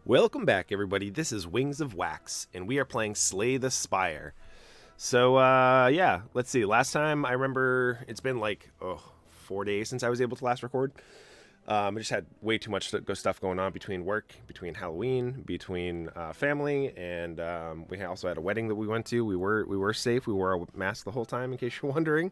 Welcome back, everybody. This is Wings of Wax, and we are playing Slay the Spire. So, yeah, let's see. Last time I remember, it's been like 4 days since I was able to last record. I just had way too much stuff going on between work, between Halloween, between family, and we also had a wedding that we went to. We were safe. We wore a mask the whole time, in case you're wondering.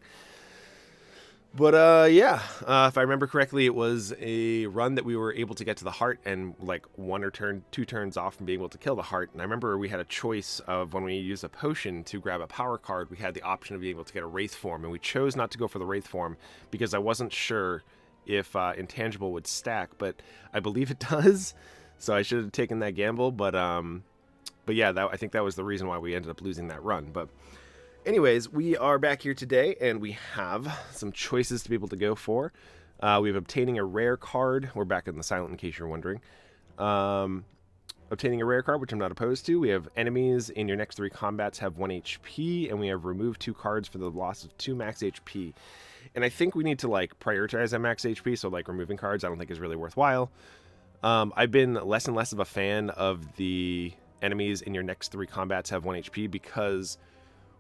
But yeah, if I remember correctly, it was a run that we were able to get to the heart and like two turns off from being able to kill the heart. And I remember we had a choice of when we used a potion to grab a power card, we had the option of being able to get a wraith form, and we chose not to go for the wraith form because I wasn't sure if intangible would stack, but I believe it does. So I should have taken that gamble. But yeah, I think that was the reason why we ended up losing that run. But anyways, we are back here today, and we have some choices to be able to go for. We have obtaining a rare card. We're back in the silent, in case you're wondering. Obtaining a rare card, which I'm not opposed to. We have enemies in your next 3 combats have 1 HP, and we have removed 2 cards for the loss of 2 max HP. And I think we need to like prioritize that max HP, so like removing cards I don't think is really worthwhile. I've been less and less of a fan of the enemies in your next 3 combats have 1 HP because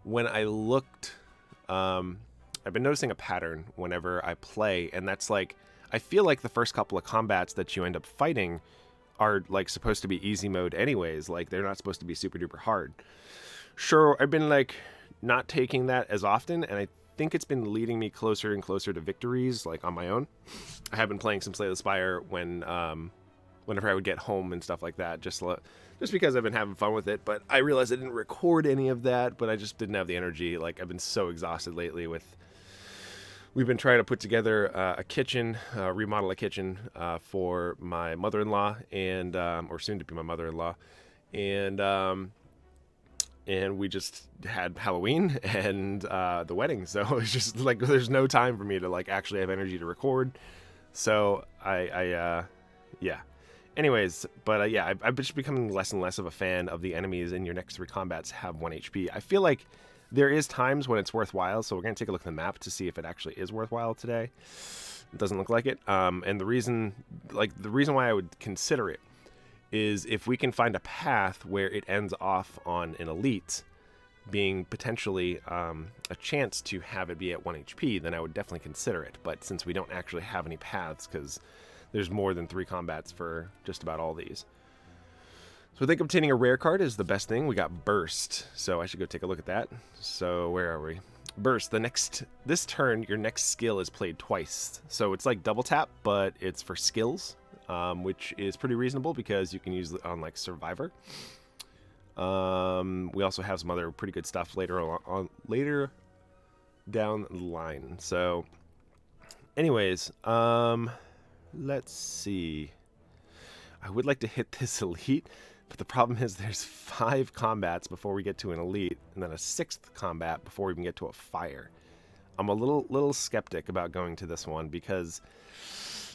when I looked, I've been noticing a pattern whenever I play, and that's like, I feel like the first couple of combats that you end up fighting are like supposed to be easy mode anyways, like they're not supposed to be super duper hard. Sure, I've been like not taking that as often, and I think it's been leading me closer and closer to victories, like on my own. I have been playing some Slay the Spire whenever I would get home and stuff like that, just because I've been having fun with it. But I realized I didn't record any of that, but I just didn't have the energy. Like, I've been so exhausted lately we've been trying to put together a kitchen, remodel a kitchen for my mother-in-law and or soon to be my mother-in-law, and we just had Halloween and the wedding, so it's just like there's no time for me to like actually have energy to record. So yeah. Anyways, but yeah, I've just becoming less and less of a fan of the enemies in your next 3 combats have 1 HP. I feel like there is times when it's worthwhile, so we're going to take a look at the map to see if it actually is worthwhile today. It doesn't look like it. And the reason why I would consider it is if we can find a path where it ends off on an elite being potentially a chance to have it be at 1 HP, then I would definitely consider it. But since we don't actually have any paths, because there's more than 3 combats for just about all these. So I think obtaining a rare card is the best thing. We got Burst, so I should go take a look at that. So where are we? Burst. This turn, your next skill is played twice. So it's like double tap, but it's for skills, which is pretty reasonable because you can use it on like Survivor. We also have some other pretty good stuff later down the line. So anyways, let's see. I would like to hit this elite, but the problem is there's 5 combats before we get to an elite, and then a 6th combat before we even get to a fire. I'm a little skeptic about going to this one because,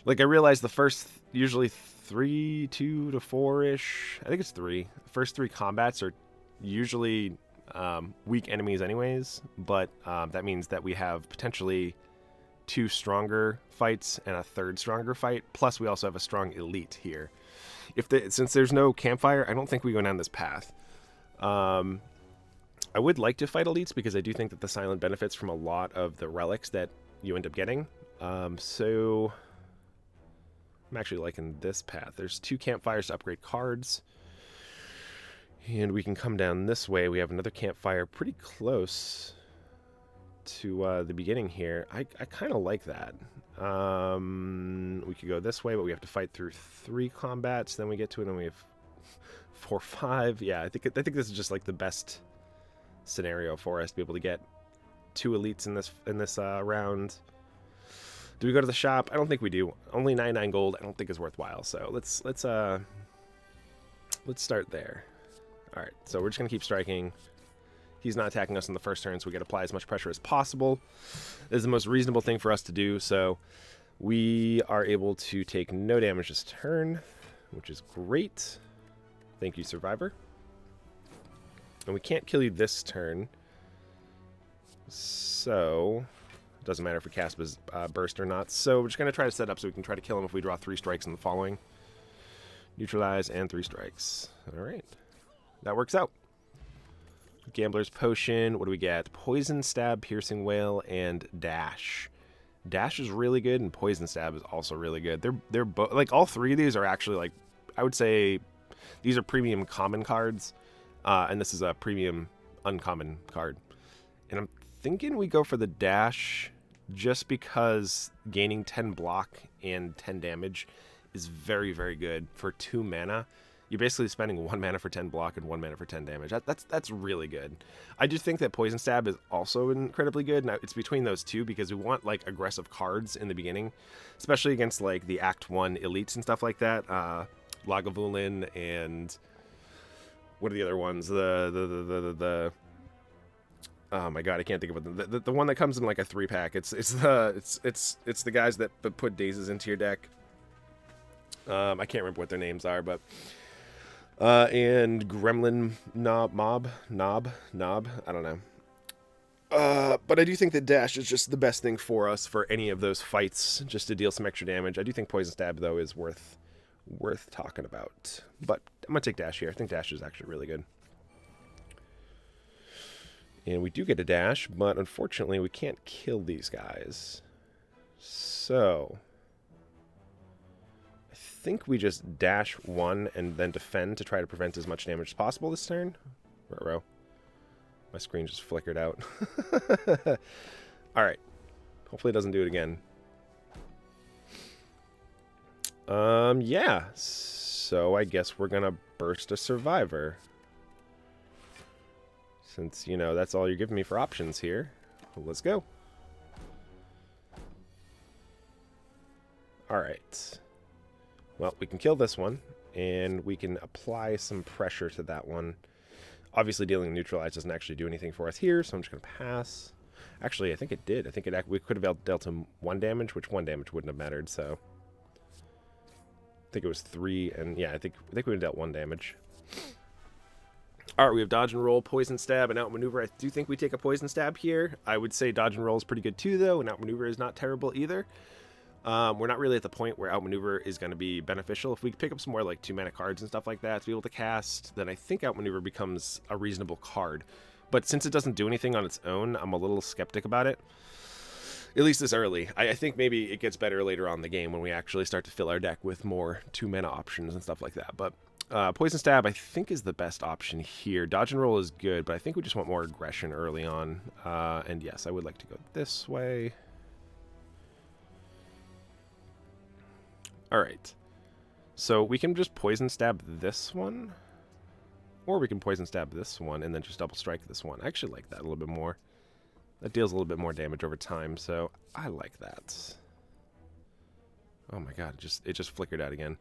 like, I realize the first usually 2 to 4-ish. I think it's 3. The first 3 combats are usually weak enemies anyways, but that means that we have potentially 2 stronger fights and a 3rd stronger fight. Plus, we also have a strong elite here. Since there's no campfire, I don't think we go down this path. I would like to fight elites because I do think that the silent benefits from a lot of the relics that you end up getting. So I'm actually liking this path. There's 2 campfires to upgrade cards. And we can come down this way. We have another campfire pretty close to the beginning here. I kind of like that. We could go this way, but we have to fight through 3 combats. Then we get to it, and we have 4, 5. Yeah, I think this is just like the best scenario for us to be able to get 2 elites in this round. Do we go to the shop? I don't think we do. Only 99 gold. I don't think is worthwhile. So let's start there. All right. So we're just gonna keep striking. He's not attacking us in the first turn, so we got to apply as much pressure as possible. This is the most reasonable thing for us to do, so we are able to take no damage this turn, which is great. Thank you, Survivor. And we can't kill you this turn, so it doesn't matter if we cast Burst or not. So we're just going to try to set up so we can try to kill him if we draw 3 strikes in the following Neutralize and 3 strikes. All right. That works out. Gambler's Potion. What do we get? Poison Stab, Piercing Wail, and Dash. Dash is really good, and Poison Stab is also really good. They're both, like, all 3 of these are actually, like, I would say these are premium common cards, and this is a premium uncommon card. And I'm thinking we go for the Dash just because gaining 10 block and 10 damage is very, very good for 2 mana. You're basically spending 1 mana for 10 block and 1 mana for 10 damage. That's really good. I do think that Poison Stab is also incredibly good. Now, it's between those two because we want, like, aggressive cards in the beginning, especially against, like, the Act 1 elites and stuff like that. Lagavulin and what are the other ones? The oh my god, I can't think of it. The one that comes in like a 3-pack. It's the guys that put dazes into your deck. I can't remember what their names are, but and Gremlin Knob, I don't know. But I do think that Dash is just the best thing for us for any of those fights, just to deal some extra damage. I do think Poison Stab though is worth talking about. But I'm gonna take Dash here. I think Dash is actually really good. And we do get a dash, but unfortunately we can't kill these guys. So I think we just dash 1 and then defend to try to prevent as much damage as possible this turn. Ruh-roh. My screen just flickered out. Alright. Hopefully it doesn't do it again. Yeah. So I guess we're gonna burst a survivor. Since, you know, that's all you're giving me for options here. Let's go. Alright. Well, we can kill this one, and we can apply some pressure to that one. Obviously, dealing neutralize doesn't actually do anything for us here, so I'm just going to pass. Actually, I think it did. I think we could have dealt him 1 damage, which 1 damage wouldn't have mattered, so... I think it was 3, and yeah, I think we would have dealt 1 damage. Alright, we have Dodge and Roll, Poison Stab, and Outmaneuver. I do think we take a Poison Stab here. I would say Dodge and Roll is pretty good too, though, and Outmaneuver is not terrible either. We're not really at the point where Outmaneuver is going to be beneficial. If we pick up some more like 2-mana cards and stuff like that to be able to cast, then I think Outmaneuver becomes a reasonable card. But since it doesn't do anything on its own, I'm a little skeptic about it. At least this early. I think maybe it gets better later on in the game when we actually start to fill our deck with more 2-mana options and stuff like that. But Poison Stab, I think, is the best option here. Dodge and Roll is good, but I think we just want more aggression early on. And yes, I would like to go this way. Alright. So we can just Poison Stab this one. Or we can Poison Stab this one and then just double strike this one. I actually like that a little bit more. That deals a little bit more damage over time, so I like that. Oh my god, it just flickered out again.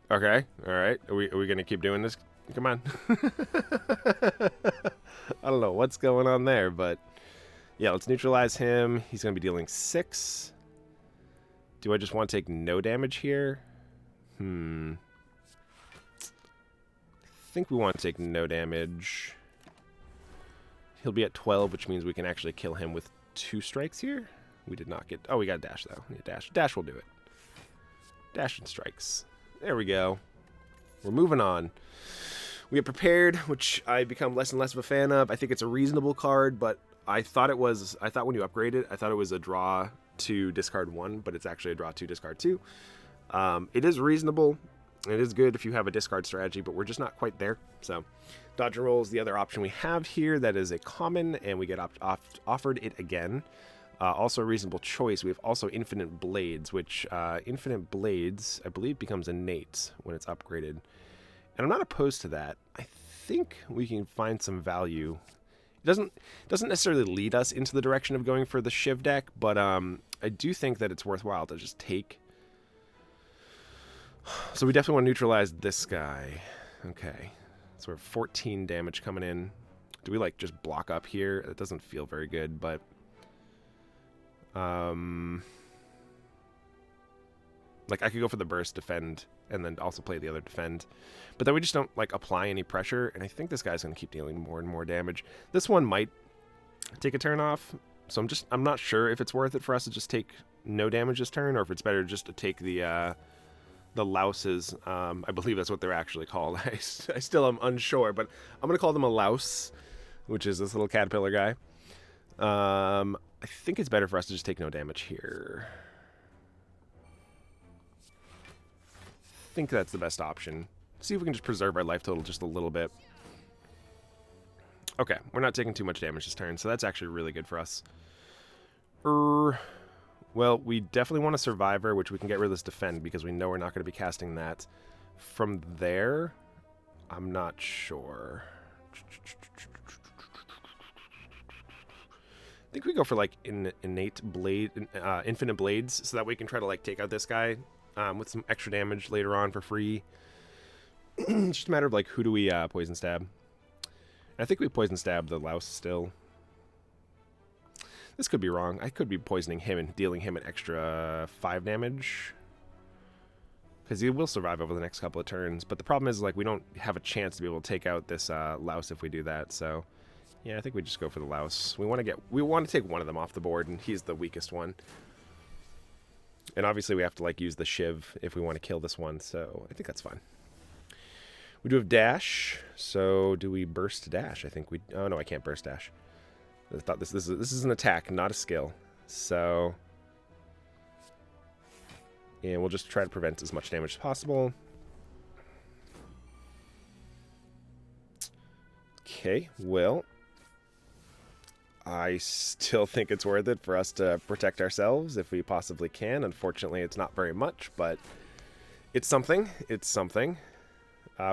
Okay, alright. Are we gonna keep doing this? Come on. I don't know what's going on there, but yeah, let's neutralize him. He's gonna be dealing 6. Do I just want to take no damage here? I think we want to take no damage. He'll be at 12, which means we can actually kill him with 2 strikes here. We did not get... Oh, we got a dash, though. Yeah, dash. Dash will do it. Dash and strikes. There we go. We're moving on. We have Prepared, which I've become less and less of a fan of. I think it's a reasonable card, but I thought when you upgrade it, I thought it was a draw 2, discard 1, but it's actually a draw 2, discard 2. It is reasonable. It is good if you have a discard strategy, but we're just not quite there. So, Dodge and Roll is the other option we have here. That is a common, and we get offered it again. Also a reasonable choice. We have also Infinite Blades, which Infinite Blades, I believe, becomes innate when it's upgraded. And I'm not opposed to that. I think we can find some value. It doesn't necessarily lead us into the direction of going for the Shiv deck, but I do think that it's worthwhile to just take. So we definitely want to neutralize this guy. Okay. So we're 14 damage coming in. Do we, like, just block up here? It doesn't feel very good, but... like, I could go for the burst, defend, and then also play the other defend. But then we just don't, like, apply any pressure, and I think this guy's going to keep dealing more and more damage. This one might take a turn off, so I'm not sure if it's worth it for us to just take no damage this turn, or if it's better just to take the the louses. I believe that's what they're actually called. I still am unsure, but I'm going to call them a louse, which is this little caterpillar guy. I think it's better for us to just take no damage here. I think that's the best option. See if we can just preserve our life total just a little bit. Okay, we're not taking too much damage this turn, so that's actually really good for us. Well, we definitely want a Survivor, which we can get rid of this Defend, because we know we're not going to be casting that. From there, I'm not sure. I think we go for, like, innate blade, infinite blades, so that we can try to, like, take out this guy with some extra damage later on for free. It's just a matter of, like, who do we poison stab? I think we poison stab the louse still. This could be wrong. I could be poisoning him and dealing him an extra 5 damage. Because he will survive over the next couple of turns. But the problem is, like, we don't have a chance to be able to take out this louse if we do that. So, yeah, I think we just go for the louse. We want to take one of them off the board, and he's the weakest one. And obviously we have to, like, use the shiv if we want to kill this one. So I think that's fine. We do have dash, so do we burst dash? I think we... Oh, no, I can't burst dash. I thought this is an attack, not a skill. So... And we'll just try to prevent as much damage as possible. Okay, well... I still think it's worth it for us to protect ourselves if we possibly can. Unfortunately, it's not very much, but... It's something. It's something.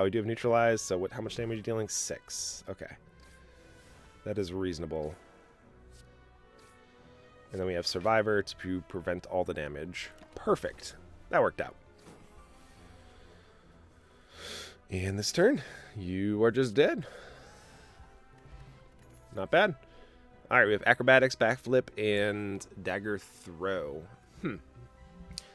We do have neutralize, so how much damage are you dealing? 6. Okay. That is reasonable. And then we have Survivor to prevent all the damage. Perfect. That worked out. And this turn, you are just dead. Not bad. Alright, we have Acrobatics, Backflip, and Dagger Throw.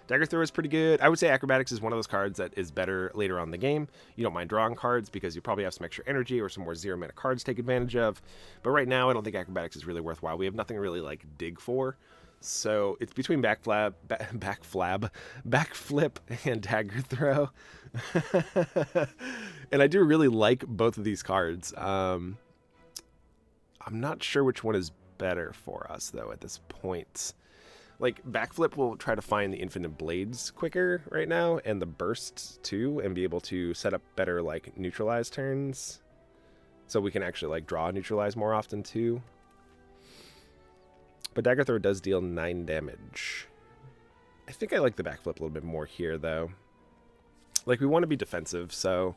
Dagger Throw is pretty good. I would say Acrobatics is one of those cards that is better later on in the game. You don't mind drawing cards because you probably have some extra energy or some more 0-mana cards to take advantage of. But right now, I don't think Acrobatics is really worthwhile. We have nothing really, like, dig for. So it's between Backflip, and Dagger Throw. And I do really like both of these cards. I'm not sure which one is better for us, though, at this point. Like, Backflip will try to find the infinite blades quicker right now, and the burst, too, and be able to set up better, like, neutralize turns. So we can actually, like, draw neutralize more often, too. But Dagger Throw does deal 9 damage. I think I like the Backflip a little bit more here, though. Like, we want to be defensive, so...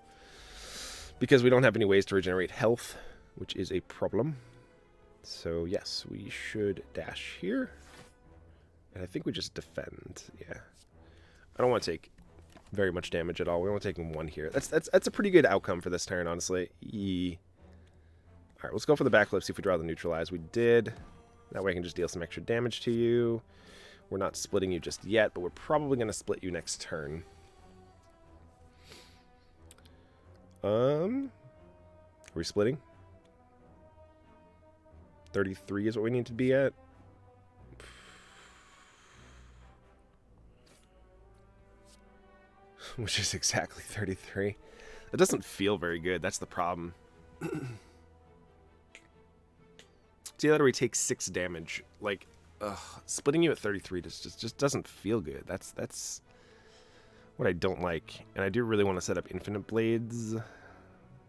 Because we don't have any ways to regenerate health, which is a problem. So, yes, we should dash here. And I think we just defend, yeah. I don't want to take very much damage at all. We're only taking 1 here. That's a pretty good outcome for this turn, honestly. Alright, let's go for the backflip, see if we draw the neutralize. We did. That way I can just deal some extra damage to you. We're not splitting you just yet, but we're probably going to split you next turn. Are we splitting? 33 is what we need to be at. Which is exactly 33. That doesn't feel very good. That's the problem. See, that we take 6 damage. Like, splitting you at 33 just doesn't feel good. That's what I don't like. And I do really want to set up infinite blades,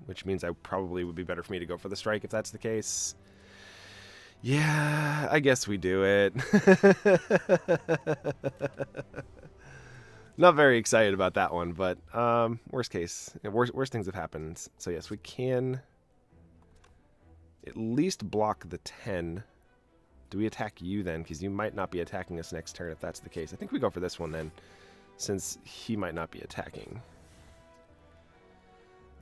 which means I probably would be better for me to go for the strike if that's the case. Yeah, I guess we do it. Not very excited about that one, but worst case, worst things have happened. So yes, we can at least block the 10. Do we attack you then? Because you might not be attacking us next turn if that's the case. I think we go for this one then, since he might not be attacking.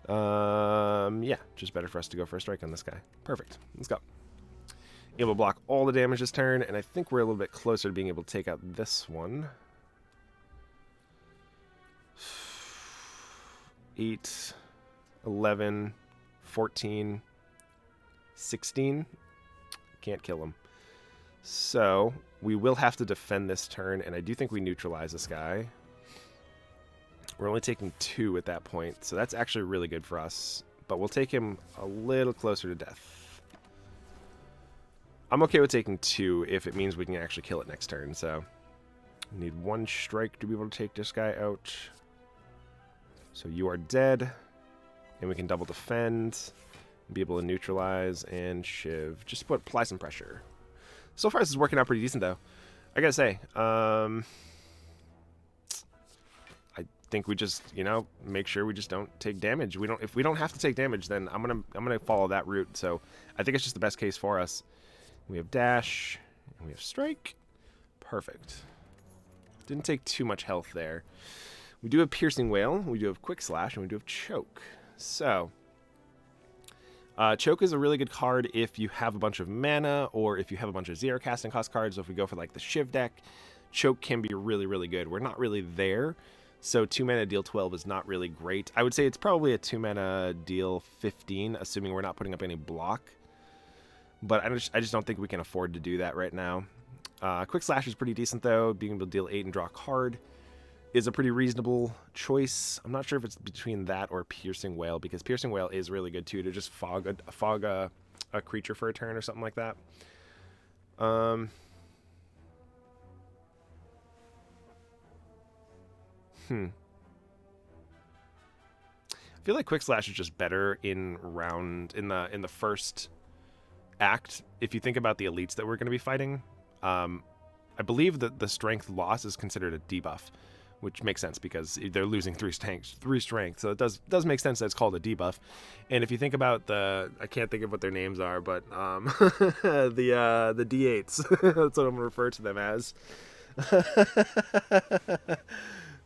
Yeah, just better for us to go for a strike on this guy. Perfect. Let's go. Able to block all the damage this turn, and I think we're a little bit closer to being able to take out this one. 8, 11, 14, 16. Can't kill him. So, we will have to defend this turn, and I do think we neutralize this guy. We're only taking 2 at that point, so that's actually really good for us. But we'll take him a little closer to death. I'm okay with taking 2 if it means we can actually kill it next turn, so... We need 1 strike to be able to take this guy out. So you are dead. And we can double defend. Be able to neutralize and shiv. Just apply some pressure. So far this is working out pretty decent though. I gotta say, I think we just, you know, make sure we just don't take damage. If we don't have to take damage, then I'm gonna follow that route. So I think it's just the best case for us. We have dash and we have strike. Perfect. Didn't take too much health there. We do have piercing wail, we do have quick slash, and we do have choke. So choke is a really good card if you have a bunch of mana or if you have a bunch of 0 casting cost cards. So if we go for like the Shiv deck, choke can be really, really good. We're not really there. So 2 mana deal 12 is not really great. I would say it's probably a 2 mana deal 15, assuming we're not putting up any block. But I just don't think we can afford to do that right now. Quick slash is pretty decent though. Being able to deal 8 and draw a card is a pretty reasonable choice. I'm not sure if it's between that or piercing wail, because piercing wail is really good too, to just fog a creature for a turn or something like that. I feel like quick slash is just better in the first act. If you think about the elites that we're going to be fighting, I believe that the strength loss is considered a debuff, which makes sense because they're losing 3 strength. So it does make sense that it's called a debuff. And if you think about I can't think of what their names are, but the D8s, that's what I'm gonna refer to them as.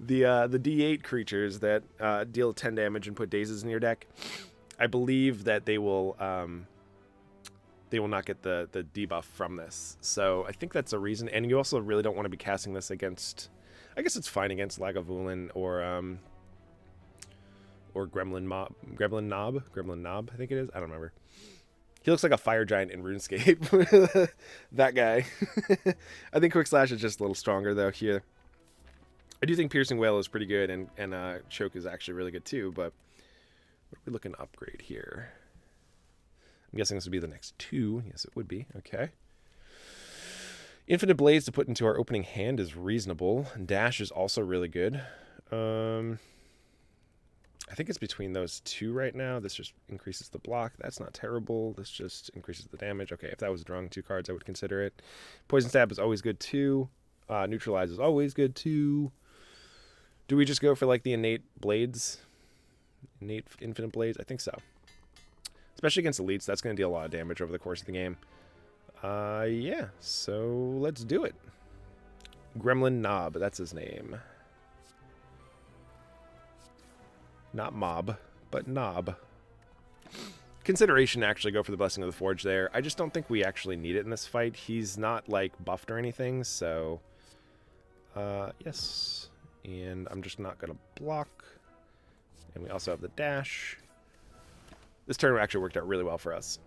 The D8 creatures that deal 10 damage and put dazes in your deck, I believe that they will not get the debuff from this. So I think that's a reason. And you also really don't want to be casting this against... I guess it's fine against Lagavulin or Gremlin Knob, I think it is. I don't remember. He looks like a fire giant in RuneScape. That guy. I think Quick Slash is just a little stronger though here. I do think Piercing Wail is pretty good, and Choke is actually really good too, but what are we looking to upgrade here? I'm guessing this would be the next 2. Yes, it would be. Okay. Infinite Blades to put into our opening hand is reasonable. Dash is also really good. I think it's between those 2 right now. This just increases the block. That's not terrible. This just increases the damage. Okay, if that was drawing 2 cards, I would consider it. Poison Stab is always good too. Neutralize is always good too. Do we just go for like the innate blades? Innate infinite blades? I think so. Especially against elites, that's going to deal a lot of damage over the course of the game. Yeah, so let's do it. Gremlin Knob, that's his name. Not Mob, but Knob. Consideration to actually go for the Blessing of the Forge there. I just don't think we actually need it in this fight. He's not, like, buffed or anything, so... yes. And I'm just not going to block. And we also have the dash. This turn actually worked out really well for us.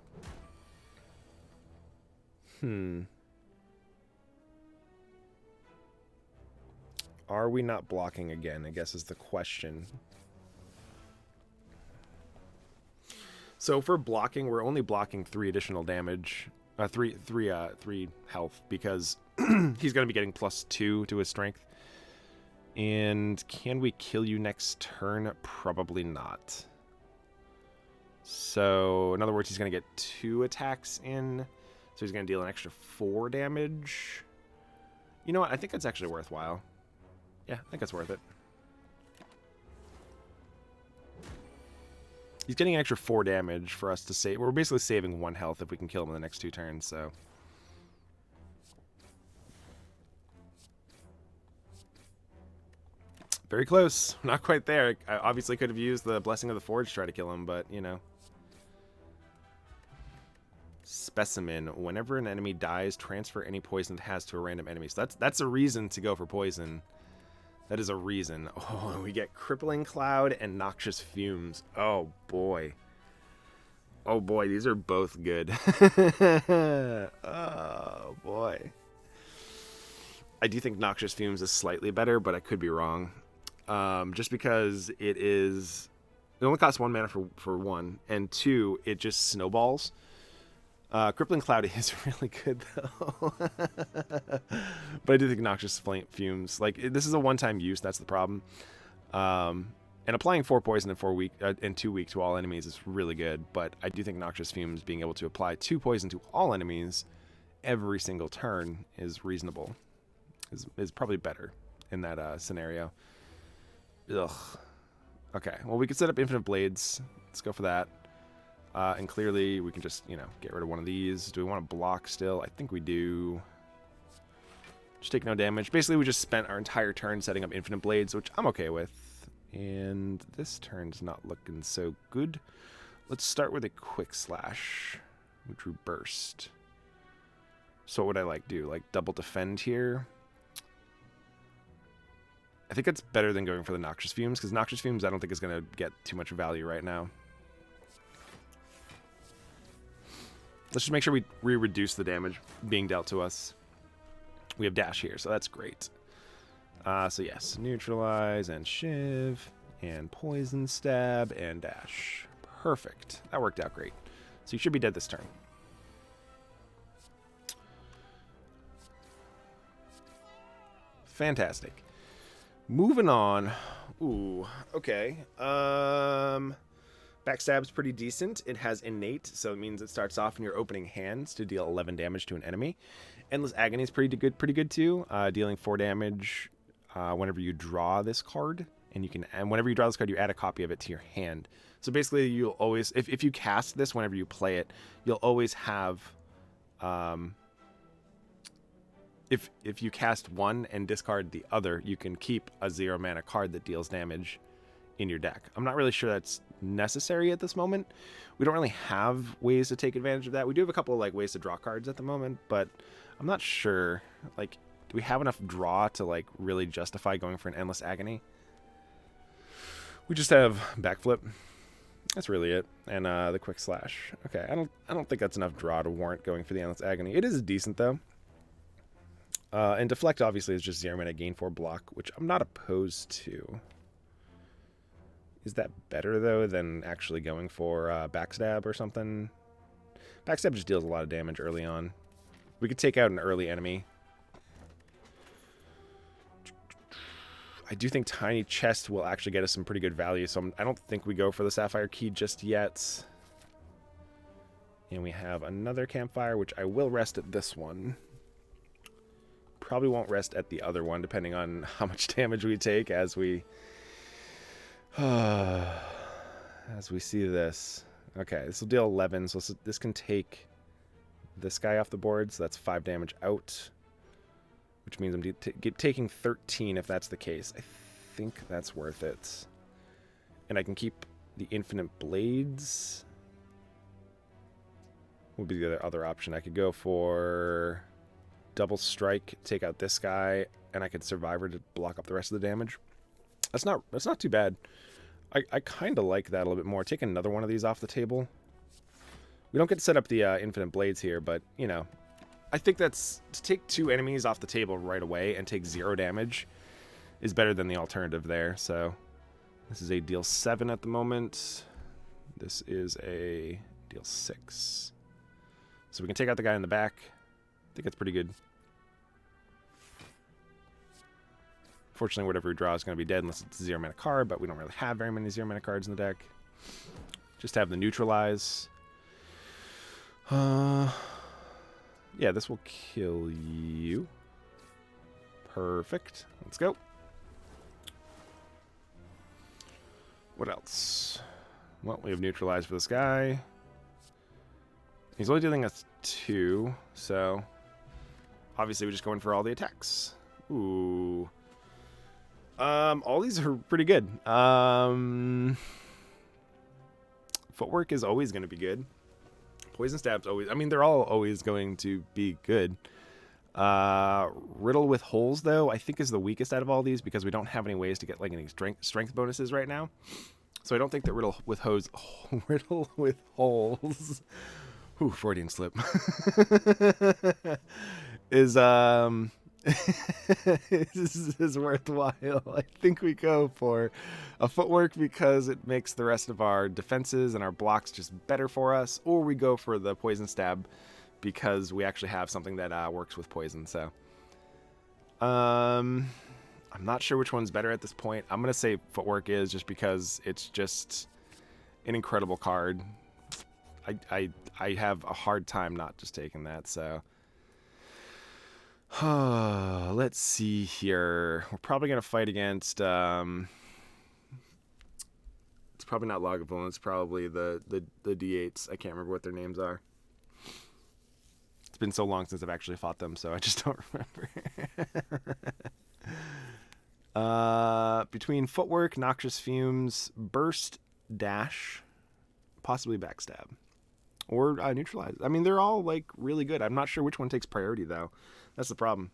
Are we not blocking again, I guess is the question. So for blocking, we're only blocking 3 additional damage. 3 health, because he's going to be getting +2 to his strength. And can we kill you next turn? Probably not. So, in other words, he's going to get 2 attacks in. So he's going to deal an extra 4 damage. You know what? I think that's actually worthwhile. Yeah, I think that's worth it. He's getting an extra 4 damage for us to save. We're basically saving 1 health if we can kill him in the next 2 turns, so... Very close. Not quite there. I obviously could have used the Blessing of the Forge to try to kill him, but, you know. Specimen. Whenever an enemy dies, transfer any poison it has to a random enemy. So that's a reason to go for poison. That is a reason. Oh, we get Crippling Cloud and Noxious Fumes. Oh, boy. Oh, boy. These are both good. Oh, boy. I do think Noxious Fumes is slightly better, but I could be wrong. just because it only costs 1 mana for 1, and 2, it just snowballs. Crippling Cloud is really good, though. But I do think Noxious Fumes, like, this is a one-time use, that's the problem. And applying 4 poison in 2 week to all enemies is really good, but I do think Noxious Fumes being able to apply 2 poison to all enemies every single turn is reasonable. Is probably better in that scenario. Ugh. Okay, well, we could set up Infinite Blades. Let's go for that. And clearly, we can just, get rid of one of these. Do we want to block still? I think we do. Just take no damage. Basically, we just spent our entire turn setting up Infinite Blades, which I'm okay with. And this turn's not looking so good. Let's start with a Quick Slash, which we burst. So what would I do? Like double defend here? I think it's better than going for the Noxious Fumes, because Noxious Fumes I don't think is going to get too much value right now. Let's just make sure we reduce the damage being dealt to us. We have dash here, so that's great. So yes, neutralize and shiv and poison stab and dash. Perfect. That worked out great. So you should be dead this turn. Fantastic. Moving on. Ooh, okay. Backstab's pretty decent. It has innate, so it means it starts off in your opening hands to deal 11 damage to an enemy. Endless Agony is pretty good too, dealing 4 damage whenever you draw this card, and whenever you draw this card, you add a copy of it to your hand. So basically, you'll always, if you cast this whenever you play it, you'll always have, if you cast one and discard the other, you can keep a 0 mana card that deals damage in your deck. I'm not really sure that's necessary at this moment. We don't really have ways to take advantage of that. We do have a couple of ways to draw cards at the moment, but I'm not sure. Do we have enough draw to really justify going for an Endless Agony? We just have backflip. That's really it, and the Quick Slash. Okay, I don't think that's enough draw to warrant going for the Endless Agony. It is decent though. And deflect obviously is just 0 mana gain 4 block, which I'm not opposed to. Is that better, though, than actually going for Backstab or something? Backstab just deals a lot of damage early on. We could take out an early enemy. I do think Tiny Chest will actually get us some pretty good value, so I don't think we go for the Sapphire Key just yet. And we have another Campfire, which I will rest at this one. Probably won't rest at the other one, depending on how much damage we take as we see this. Okay, this will deal 11, so this can take this guy off the board, so that's 5 damage out, which means I'm taking 13 if that's the case. I think that's worth it. And I can keep the Infinite Blades. What would be the other option? I could go for double strike, take out this guy, and I could Survivor to block up the rest of the damage. That's not too bad. I kind of like that a little bit more. Take another one of these off the table. We don't get to set up the Infinite Blades here, but, I think that's to take 2 enemies off the table right away and take 0 damage is better than the alternative there. So this is a deal 7 at the moment. This is a deal 6. So we can take out the guy in the back. I think that's pretty good. Fortunately, whatever we draw is going to be dead unless it's a 0 mana card, but we don't really have very many 0 mana cards in the deck. Just have the neutralize. Yeah, this will kill you. Perfect. Let's go. What else? Well, we have neutralize for this guy. He's only dealing us 2, so obviously we just go in for all the attacks. Ooh. All these are pretty good. Footwork is always going to be good. Poison Stab's always... I mean, they're all always going to be good. Riddle with Holes, though, I think is the weakest out of all these because we don't have any ways to get any strength bonuses right now. So I don't think that Riddle with Holes... Riddle with Holes... Ooh, Freudian slip. is This is worthwhile. I think we go for a footwork because it makes the rest of our defenses and our blocks just better for us, or we go for the poison stab because we actually have something that works with poison. So, I'm not sure which one's better at this point. I'm gonna say footwork is just because it's just an incredible card. I have a hard time not just taking that. So. Let's see here. We're probably going to fight against, it's probably not Lagavulin, it's probably the D8s. I can't remember what their names are. It's been so long since I've actually fought them, so I just don't remember. Between footwork, noxious fumes, burst, dash, possibly backstab. Or neutralize. I mean, they're all, like, really good. I'm not sure which one takes priority, though. That's the problem.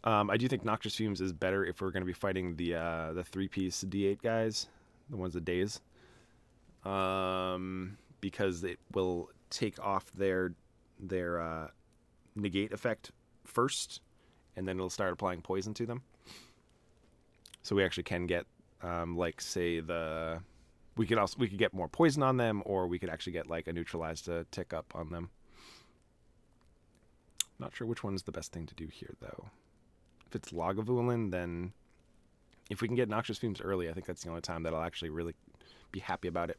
I do think Noxious Fumes is better if we're going to be fighting the 3-piece D8 guys, the ones that daze, because it will take off their negate effect first, and then it'll start applying poison to them. So we actually can get, like, say we could get more poison on them, or we could actually get like a neutralize to tick up on them. Not sure which one is the best thing to do here, though. If it's Lagavulin, then if we can get Noxious Fumes early, I think that's the only time that I'll actually really be happy about it.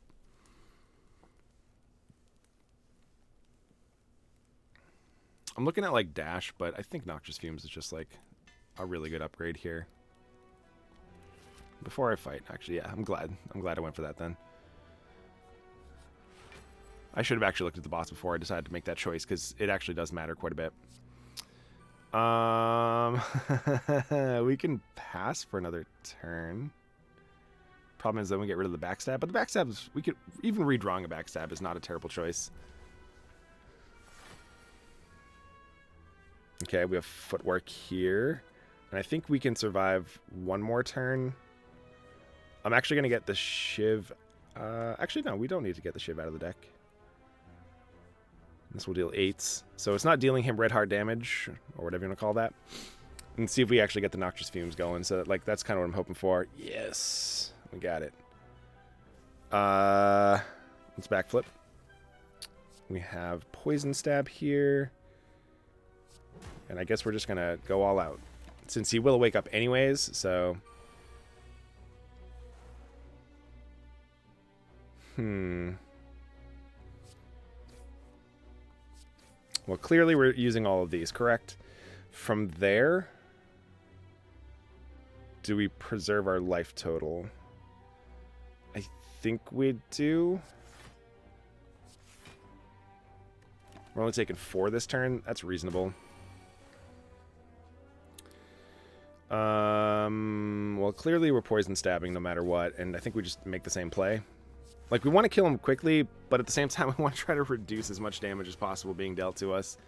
I'm looking at like Dash, but I think Noxious Fumes is just like a really good upgrade here. Before I fight, actually, yeah, I'm glad I went for that then. I should have actually looked at the boss before I decided to make that choice, because it actually does matter quite a bit. We can pass for another turn. Problem is then we get rid of the backstab, but the backstabs, we could even redrawing a backstab is not a terrible choice. Okay, we have footwork here, and I think we can survive one more turn. I'm actually going to get the Shiv. Actually, no, we don't need to get the Shiv out of the deck. This will deal 8s. So it's not dealing him red hard damage, or whatever you want to call that. And see if we actually get the Noxious Fumes going. So like that's kind of what I'm hoping for. Yes, we got it. Let's backflip. We have Poison Stab here. And I guess we're just going to go all out. Since he will wake up anyways, so... Well, clearly we're using all of these, correct? From there, do we preserve our life total? I think we do. We're only taking 4 this turn. That's reasonable. Well, clearly we're poison stabbing no matter what, and I think we just make the same play. Like, we want to kill him quickly, but at the same time, we want to try to reduce as much damage as possible being dealt to us.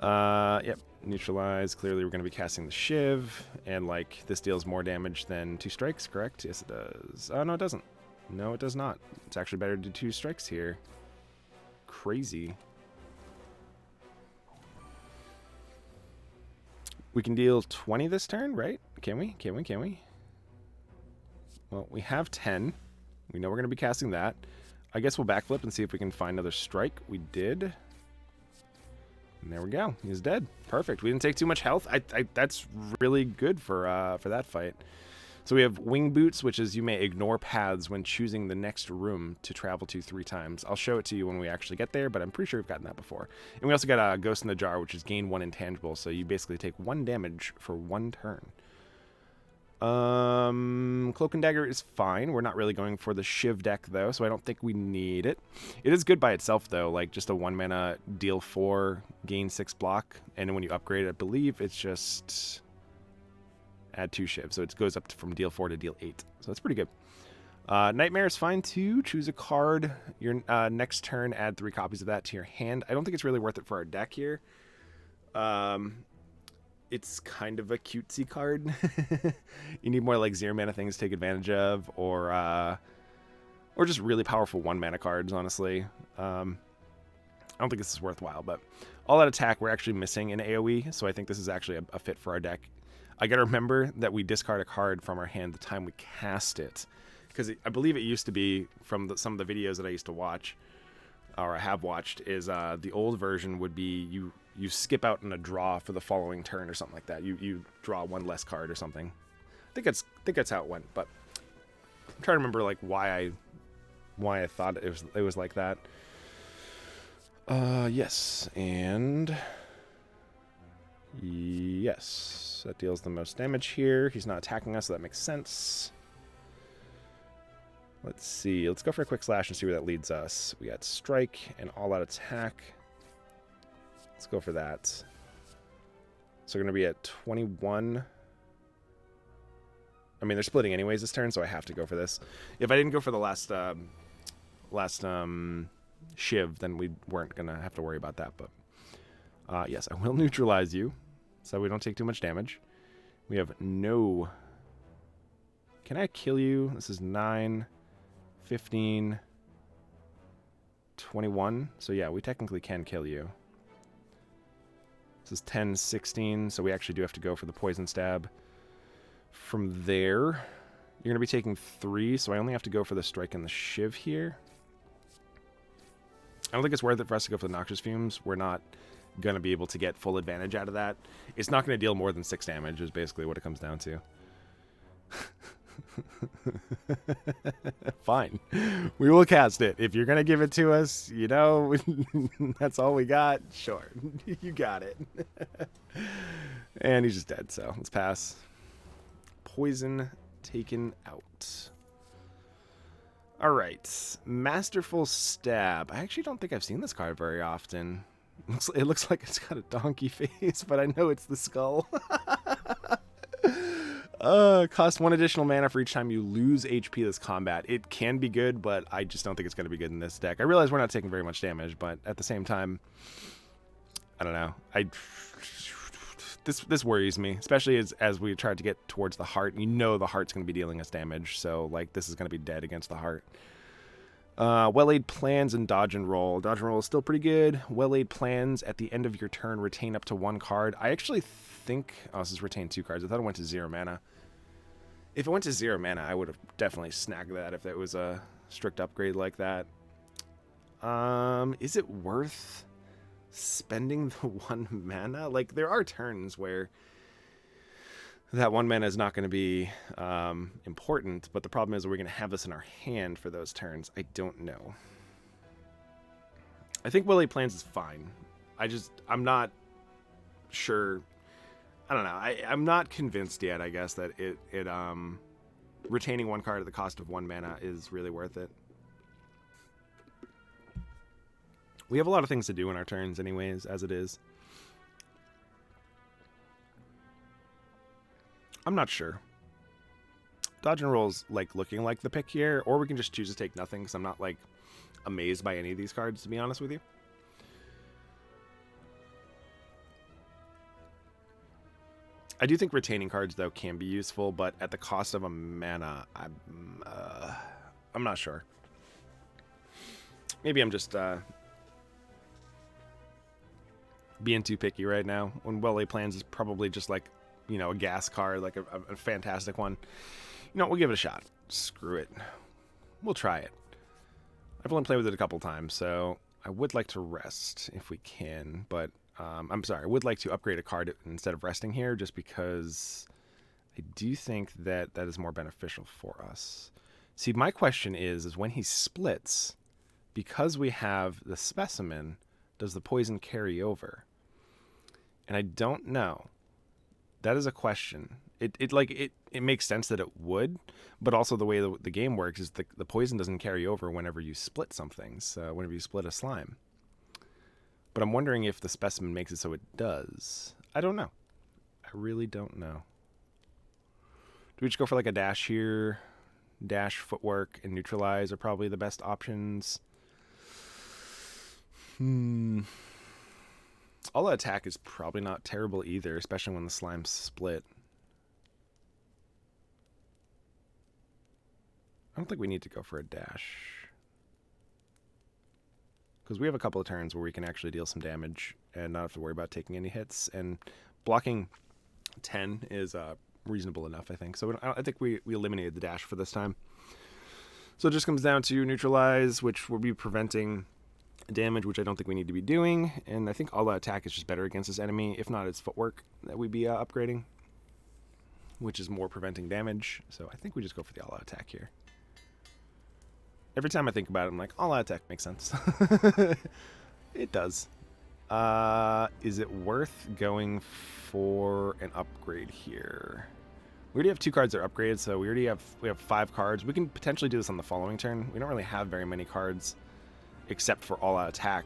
Yep, neutralize. Clearly, we're going to be casting the Shiv, and, like, this deals more damage than 2 strikes, correct? Yes, it does. Oh, no, it doesn't. No, it does not. It's actually better to do 2 strikes here. Crazy. We can deal 20 this turn, right? Can we? Can we? Can we? Well, we have 10. We know we're going to be casting that. I guess we'll backflip and see if we can find another strike. We did. And there we go. He's dead. Perfect. We didn't take too much health. That's really good for that fight. So we have Wing Boots, which is you may ignore paths when choosing the next room to travel to 3 times. I'll show it to you when we actually get there, but I'm pretty sure we've gotten that before. And we also got Ghost in the Jar, which is gain 1 intangible. So you basically take 1 damage for 1 turn. Cloak and Dagger is fine. We're not really going for the Shiv deck, though, so I don't think we need it. It is good by itself, though, like just a 1-mana deal 4, gain 6 block, and when you upgrade it, I believe it's just add 2 Shiv, so it goes up from deal 4 to deal 8, so that's pretty good. Nightmare is fine, too. Choose a card. Your next turn, add 3 copies of that to your hand. I don't think it's really worth it for our deck here. It's kind of a cutesy card. You need more like 0-mana things to take advantage of, or just really powerful 1-mana cards, honestly. I don't think this is worthwhile, but All Out Attack, we're actually missing an AoE, so I think this is actually a fit for our deck. I gotta remember that we discard a card from our hand the time we cast it, because I believe it used to be from some of the videos that I used to watch, or I have watched, is the old version would be you skip out in a draw for the following turn or something like that. You draw one less card or something. I think that's how it went, but I'm trying to remember like why I thought it was like that. Yes, and yes, that deals the most damage here. He's not attacking us, so that makes sense. Let's see. Let's go for a quick slash and see where that leads us. We got strike and all out attack. Let's go for that. So we're going to be at 21. I mean, they're splitting anyways this turn, so I have to go for this. If I didn't go for the last shiv, then we weren't going to have to worry about that. But yes, I will neutralize you, so we don't take too much damage. We have no... Can I kill you? This is 9, 15, 21. So yeah, we technically can kill you. This is 10, 16, so we actually do have to go for the poison stab. From there, you're going to be taking 3, so I only have to go for the strike and the shiv here. I don't think it's worth it for us to go for the noxious fumes. We're not going to be able to get full advantage out of that. It's not going to deal more than 6 damage is basically what it comes down to. Fine. We will cast it. If you're going to give it to us, you know, that's all we got. Sure. You got it. And he's just dead, so let's pass. Poison taken out. All right. Masterful Stab. I actually don't think I've seen this card very often. It looks like it's got a donkey face, but I know it's the skull. Cost 1 additional mana for each time you lose HP this combat. It can be good, but I just don't think it's going to be good in this deck. I realize we're not taking very much damage, but at the same time, I don't know. This worries me, especially as we try to get towards the heart. You know the heart's going to be dealing us damage, so like this is going to be dead against the heart. Well-laid plans and dodge and roll. Dodge and roll is still pretty good. Well-laid plans, at the end of your turn, retain up to 1 card. I actually think... Oh, this is retain 2 cards. I thought it went to 0 mana. If it went to 0 mana, I would have definitely snagged that if it was a strict upgrade like that. Is it worth spending the 1 mana? Like, there are turns where that 1 mana is not going to be important, but the problem is we're going to have this in our hand for those turns. I don't know. I think Willy Plans is fine. I'm not sure. I don't know. I'm not convinced yet, I guess, that it retaining 1 card at the cost of 1 mana is really worth it. We have a lot of things to do in our turns anyways, as it is. I'm not sure. Dodge and roll's like looking like the pick here, or we can just choose to take nothing, because I'm not like amazed by any of these cards, to be honest with you. I do think retaining cards, though, can be useful, but at the cost of a mana, I'm not sure. Maybe I'm just being too picky right now, when Well-Laid Plans is probably just like, you know, a gas card, like a fantastic one. You know, we'll give it a shot. Screw it. We'll try it. I've only played with it a couple times, so I would like to rest if we can, but I'm sorry, I would like to upgrade a card instead of resting here, just because I do think that that is more beneficial for us. See, my question is when he splits, because we have the specimen, does the poison carry over? And I don't know. That is a question. It makes sense that it would, but also the way the game works is the poison doesn't carry over whenever you split something, so whenever you split a slime. But I'm wondering if the specimen makes it so it does. I don't know. I really don't know. Do we just go for like a dash here? Dash, footwork, and neutralize are probably the best options. All that attack is probably not terrible either, especially when the slime's split. I don't think we need to go for a dash, Because we have a couple of turns where we can actually deal some damage and not have to worry about taking any hits. And blocking 10 is reasonable enough, I think. So I think we eliminated the dash for this time. So it just comes down to neutralize, which will be preventing damage, which I don't think we need to be doing. And I think all-out attack is just better against this enemy. If not, it's footwork that we'd be upgrading, which is more preventing damage. So I think we just go for the all-out attack here. Every time I think about it, I'm like, all-out attack makes sense. It does. Is it worth going for an upgrade here? We already have 2 cards that are upgraded, so we have 5 cards. We can potentially do this on the following turn. We don't really have very many cards except for all-out attack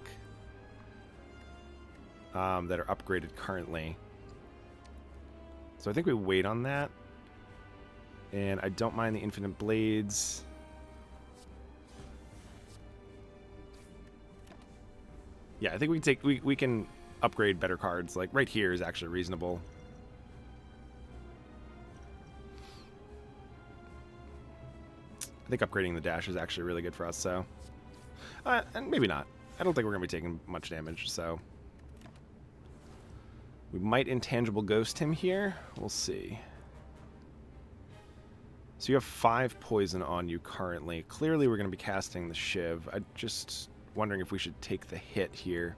that are upgraded currently. So I think we wait on that. And I don't mind the infinite blades. Yeah, I think we can upgrade better cards. Like right here is actually reasonable. I think upgrading the dash is actually really good for us, so. And maybe not. I don't think we're going to be taking much damage, so. We might intangible ghost him here. We'll see. So you have 5 poison on you currently. Clearly we're going to be casting the Shiv. I'm just wondering if we should take the hit here.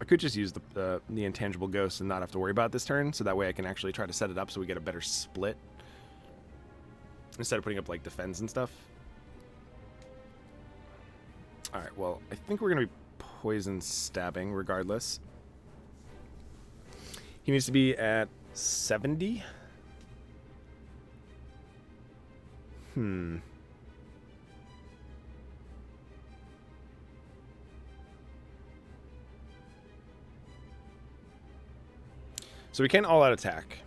I could just use the intangible ghost and not have to worry about it this turn, so that way I can actually try to set it up so we get a better split. Instead of putting up, like, defense and stuff. Alright, well, I think we're going to be poison stabbing regardless. He needs to be at 70. So we can all-out attack.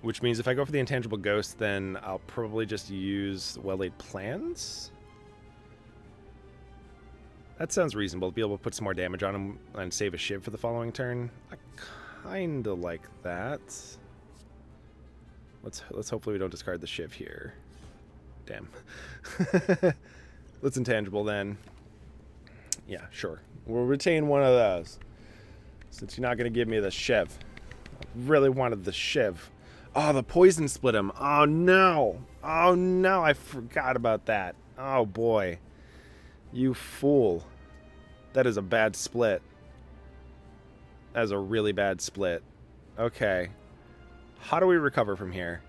Which means if I go for the intangible ghost, then I'll probably just use well-laid plans. That sounds reasonable, to be able to put some more damage on him and save a Shiv for the following turn. I kinda like that. Let's hopefully we don't discard the Shiv here. Damn. Let's intangible then. Yeah, sure. We'll retain one of those. Since you're not gonna give me the Shiv. I really wanted the Shiv. Oh, the poison split him. Oh, no. Oh, no. I forgot about that. Oh, boy. You fool. That is a bad split. That is a really bad split. Okay. How do we recover from here?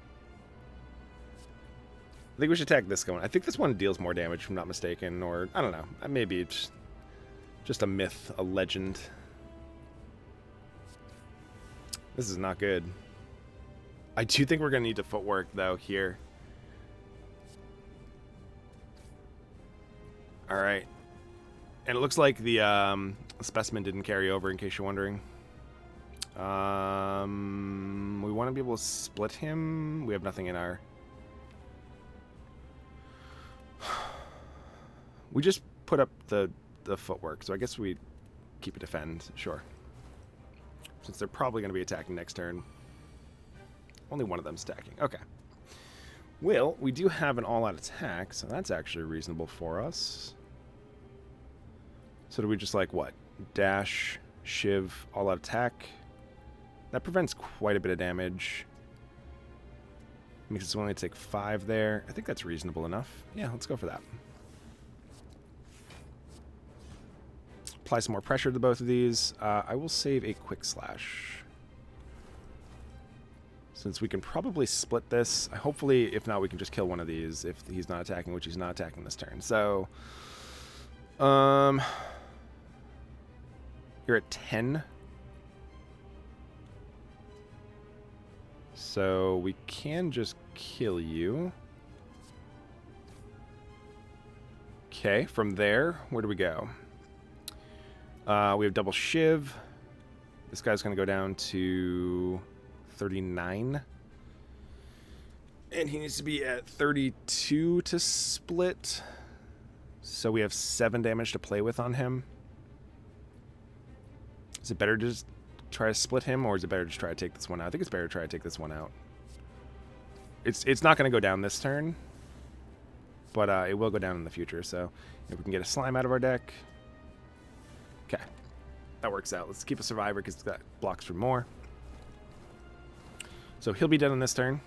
I think we should attack this one. I think this one deals more damage, if I'm not mistaken. Or, I don't know. Maybe it's just a myth, a legend. This is not good. I do think we're going to need to footwork, though, here. Alright. And it looks like the specimen didn't carry over, in case you're wondering. We want to be able to split him. We have nothing in our... We just put up the footwork, so I guess we keep a defend, sure. Since they're probably going to be attacking next turn. Only one of them stacking. Okay. Well, we do have an all-out attack, so that's actually reasonable for us. So do we just, like, what? Dash, Shiv, all-out attack. That prevents quite a bit of damage. Makes us only take 5 there. I think that's reasonable enough. Yeah, let's go for that. Apply some more pressure to both of these. I will save a quick slash. Since we can probably split this. Hopefully, if not, we can just kill one of these if he's not attacking, which he's not attacking this turn. So, you're at 10. So, we can just kill you. Okay, from there, where do we go? We have double Shiv. This guy's going to go down to 39. And he needs to be at 32 to split. So we have 7 damage to play with on him. Is it better to just try to split him, or is it better to just try to take this one out? I think it's better to try to take this one out. It's not going to go down this turn. but it will go down in the future. So if we can get a slime out of our deck, okay, that works out. Let's keep a survivor because that blocks for more. So he'll be dead on this turn.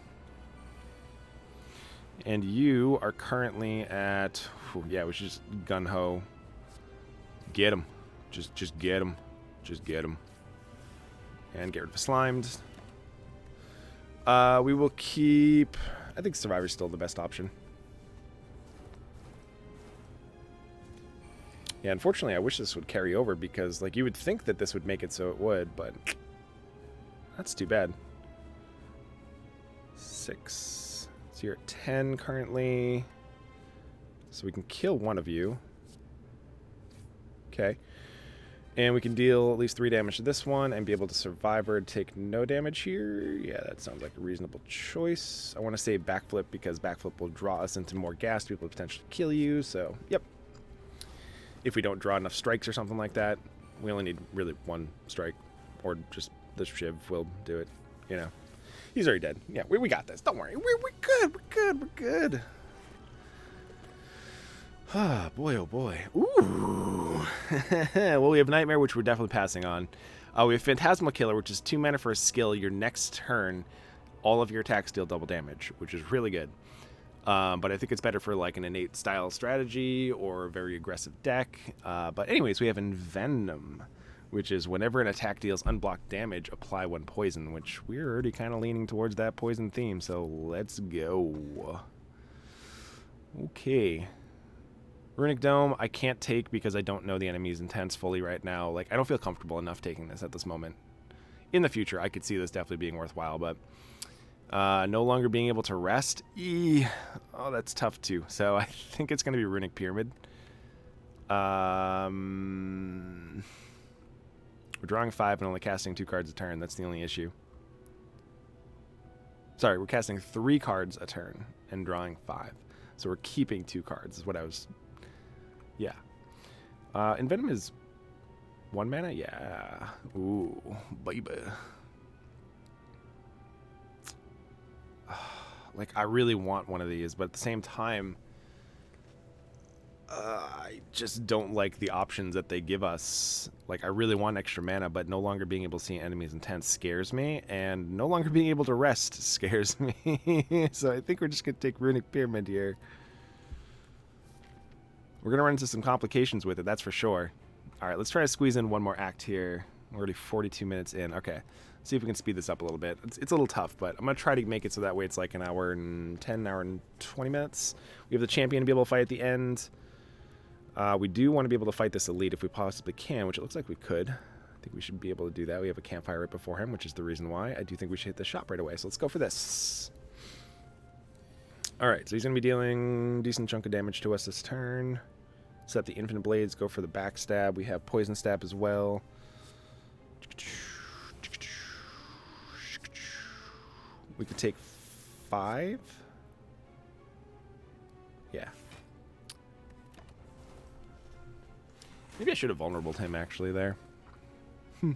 And you are currently at, yeah, we should just gun-ho. Get him. Just get him. Just get him. And get rid of slimed. We will keep, I think Survivor's still the best option. Yeah, unfortunately, I wish this would carry over because, like, you would think that this would make it so it would, but that's too bad. 6. So you're at 10 currently. So we can kill one of you. Okay. And we can deal at least 3 damage to this one and be able to Survivor take no damage here. Yeah, that sounds like a reasonable choice. I want to save Backflip because Backflip will draw us into more gas to be able to potentially kill you. So, yep. If we don't draw enough strikes or something like that, we only need really 1 strike. Or just the Shiv will do it, you know. He's already dead. Yeah, we got this. Don't worry. We're good. We're good. We're good. Ah, boy, oh boy. Ooh. Well, we have Nightmare, which we're definitely passing on. We have Phantasmal Killer, which is 2 mana for a skill. Your next turn, all of your attacks deal double damage, which is really good. But I think it's better for like an innate style strategy or a very aggressive deck. But anyways, we have Envenom, which is whenever an attack deals unblocked damage, apply 1 poison, which we're already kind of leaning towards that poison theme. So let's go. Okay. Runic Dome, I can't take because I don't know the enemy's intents fully right now. Like, I don't feel comfortable enough taking this at this moment. In the future, I could see this definitely being worthwhile, but no longer being able to rest. Oh, that's tough too. So I think it's going to be Runic Pyramid. We're drawing 5 and only casting 2 cards a turn. That's the only issue. Sorry, we're casting 3 cards a turn and drawing 5. So we're keeping 2 cards is what I was... Yeah. Envenom is 1 mana? Yeah. Ooh, baby. Like, I really want one of these, but at the same time, I just don't like the options that they give us. Like, I really want extra mana, but no longer being able to see enemies' intent scares me, and no longer being able to rest scares me. So I think we're just going to take Runic Pyramid here. We're going to run into some complications with it, that's for sure. All right, let's try to squeeze in 1 more act here. We're already 42 minutes in. Okay, see if we can speed this up a little bit. It's a little tough, but I'm going to try to make it so that way it's like an hour and 10, hour and 20 minutes. We have the champion to be able to fight at the end. We do want to be able to fight this elite if we possibly can, which it looks like we could. I think we should be able to do that. We have a campfire right before him, which is the reason why. I do think we should hit the shop right away, so let's go for this. Alright, so he's going to be dealing a decent chunk of damage to us this turn. Set the Infinite Blades, go for the backstab. We have Poison Stab as well. We could take 5. Yeah. Maybe I should have vulnerable him actually there. So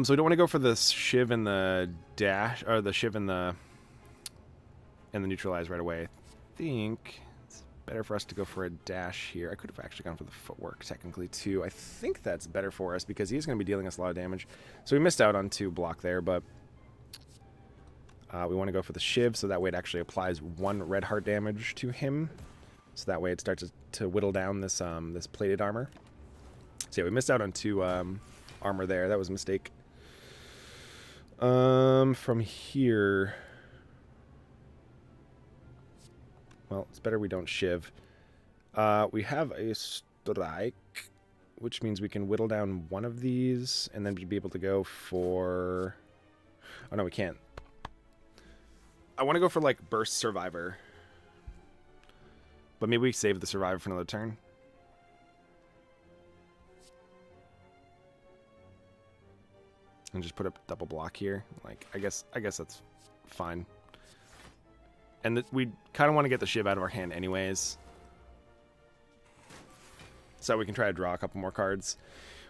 we don't want to go for the Shiv and the dash, or the Shiv and the neutralize right away. I think it's better for us to go for a dash here. I could have actually gone for the footwork technically too. I think that's better for us because he's going to be dealing us a lot of damage. So we missed out on 2 block there, but we want to go for the Shiv so that way it actually applies 1 red heart damage to him. So that way it starts to whittle down this this plated armor. So yeah, we missed out on 2 armor there. That was a mistake. From here, well, it's better we don't Shiv. We have a strike, which means we can whittle down 1 of these and then be able to go for... Oh no, we can't. I want to go for like Burst Survivor. But maybe we save the Survivor for another turn. And just put up double block here. Like, I guess that's fine. And we kind of want to get the Shiv out of our hand anyways. So we can try to draw a couple more cards.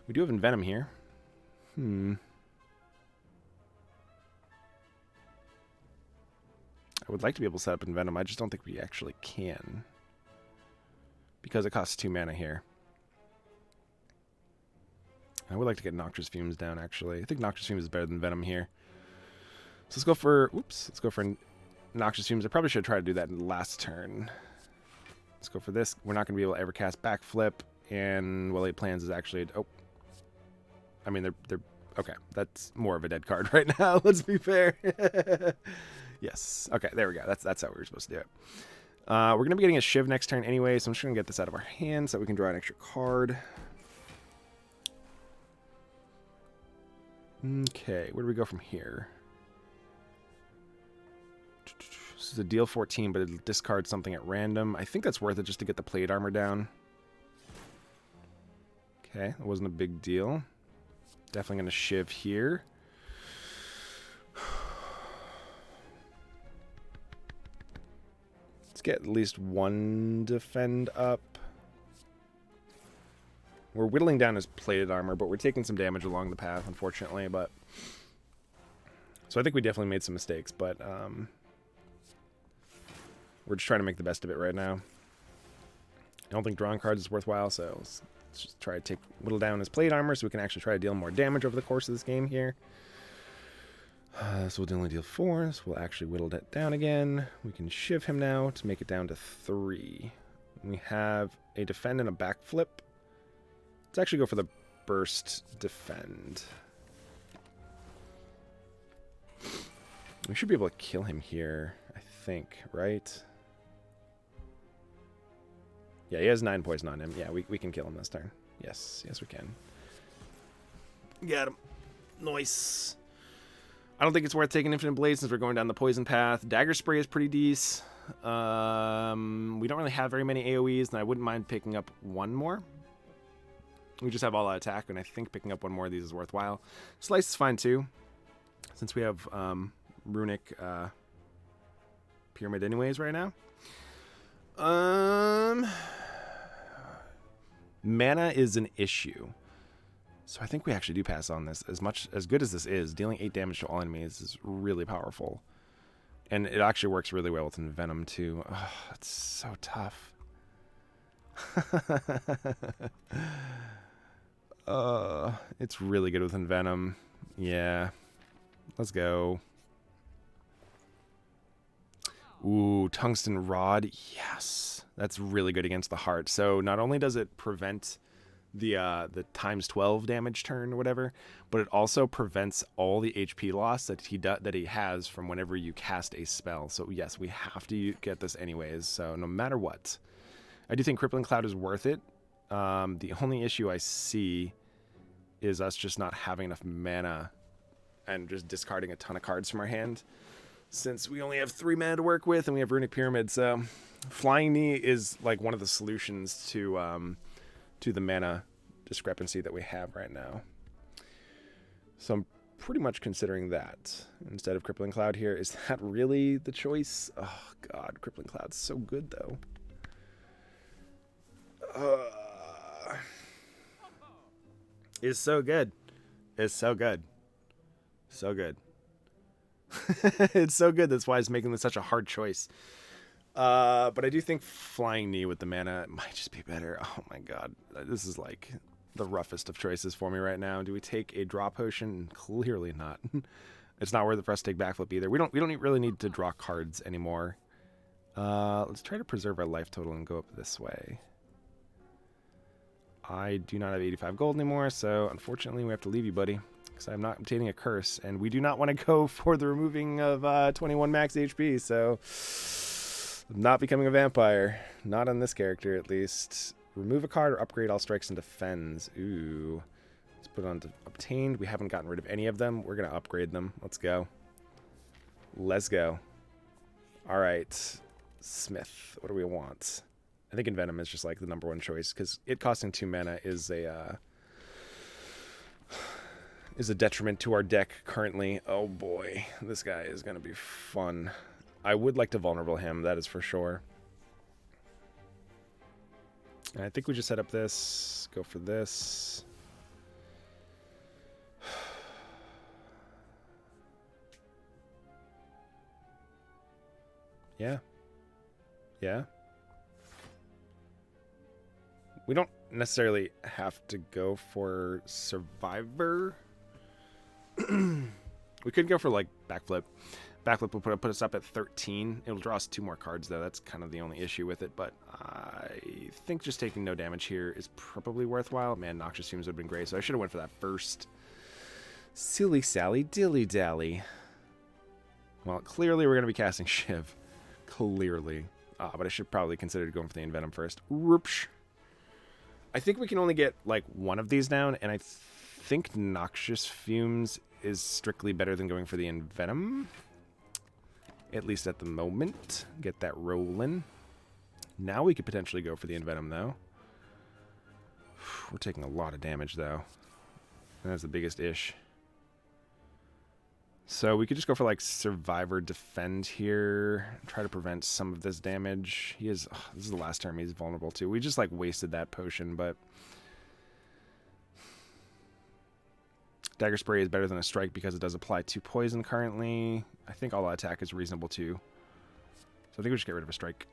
We do have Envenom here. I would like to be able to set up Envenom. I just don't think we actually can. Because it costs 2 mana here. I would like to get Noxious Fumes down, actually. I think Noxious Fumes is better than Venom here. So let's go for... Oops. Let's go for Noxious Fumes. I probably should try to do that in the last turn. Let's go for this. We're not going to be able to ever cast Backflip. And Well Laid Plans is actually... Oh. I mean, they're... Okay. That's more of a dead card right now. Let's be fair. Yes. Okay, there we go. That's how we were supposed to do it. We're going to be getting a Shiv next turn anyway, so I'm just going to get this out of our hand so that we can draw an extra card. Okay, where do we go from here? This is a deal 14, but it'll discard something at random. I think that's worth it just to get the plate armor down. Okay, that wasn't a big deal. Definitely going to Shiv here. Let's get at least one defend up. We're whittling down his plated armor, but we're taking some damage along the path, unfortunately. But so I think we definitely made some mistakes, but we're just trying to make the best of it right now. I don't think drawing cards is worthwhile, so let's just try to whittle down his plate armor so we can actually try to deal more damage over the course of this game here. So we'll only deal 4, so we'll actually whittle that down again. We can Shiv him now to make it down to 3. We have a defend and a backflip. Let's actually go for the burst defend. We should be able to kill him here, I think, right? Yeah, he has 9 poison on him. Yeah, we can kill him this turn. Yes, yes we can. Get him. Nice. I don't think it's worth taking Infinite Blade since we're going down the poison path. Dagger Spray is pretty decent. We don't really have very many AoEs, and I wouldn't mind picking up one more. We just have all out attack, and I think picking up one more of these is worthwhile. Slice is fine too, since we have Runic Pyramid anyways right now. Mana is an issue. So I think we actually do pass on this. As good as this is, dealing 8 damage to all enemies is really powerful. And it actually works really well with Venom too. Oh, it's so tough. It's really good with Venom. Yeah. Let's go. Ooh, Tungsten Rod. Yes. That's really good against the heart. So not only does it prevent the times 12 damage turn or whatever, but it also prevents all the HP loss that he has from whenever you cast a spell. So yes, we have to get this anyways. So no matter what, I do think Crippling Cloud is worth it. The only issue I see is us just not having enough mana and just discarding a ton of cards from our hand, since we only have 3 mana to work with and we have Runic Pyramid. So Flying Knee is like one of the solutions to the mana discrepancy that we have right now. So I'm pretty much considering that instead of Crippling Cloud here. Is that really the choice? Oh god, Crippling Cloud's so good though. It's so good. It's so good. So good. It's so good. That's why it's making this such a hard choice. But I do think Flying Knee with the mana might just be better. Oh my god. This is like the roughest of choices for me right now. Do we take a draw potion? Clearly not. It's not worth it for us to take backflip either. We don't really need to draw cards anymore. Let's try to preserve our life total and go up this way. I do not have 85 gold anymore, so unfortunately we have to leave you, buddy, because I'm not obtaining a curse, and we do not want to go for the removing of 21 max HP, so I'm not becoming a vampire. Not on this character, at least. Remove a card or upgrade all strikes and defends. Ooh. Let's put it on to obtained. We haven't gotten rid of any of them. We're going to upgrade them. Let's go. Let's go. All right. Smith. What do we want? I think Envenom is just like the #1 choice, because it costing 2 mana is a detriment to our deck currently. Oh boy, this guy is going to be fun. I would like to vulnerable him, that is for sure. And I think we just set up this, go for this. Yeah. Yeah. We don't necessarily have to go for Survivor. We could go for, like, Backflip. Backflip will put us up at 13. It'll draw us 2 more cards, though. That's kind of the only issue with it. But I think just taking no damage here is probably worthwhile. Man, Noxious Fumes would have been great. So I should have went for that first. Silly Sally dilly-dally. Well, clearly we're going to be casting Shiv. Clearly. But I should probably consider going for the Envenom first. Whoopsh. I think we can only get, like, one of these down. And I think Noxious Fumes is strictly better than going for the Envenom. At least at the moment. Get that rolling. Now we could potentially go for the Envenom, though. We're taking a lot of damage, though. That's the biggest ish. So we could just go for, like, Survivor Defend here. Try to prevent some of this damage. He is... this is the last term he's vulnerable to. We just, like, wasted that potion, but... Dagger Spray is better than a Strike because it does apply 2 poison currently. I think all attack is reasonable too. So I think we should get rid of a Strike.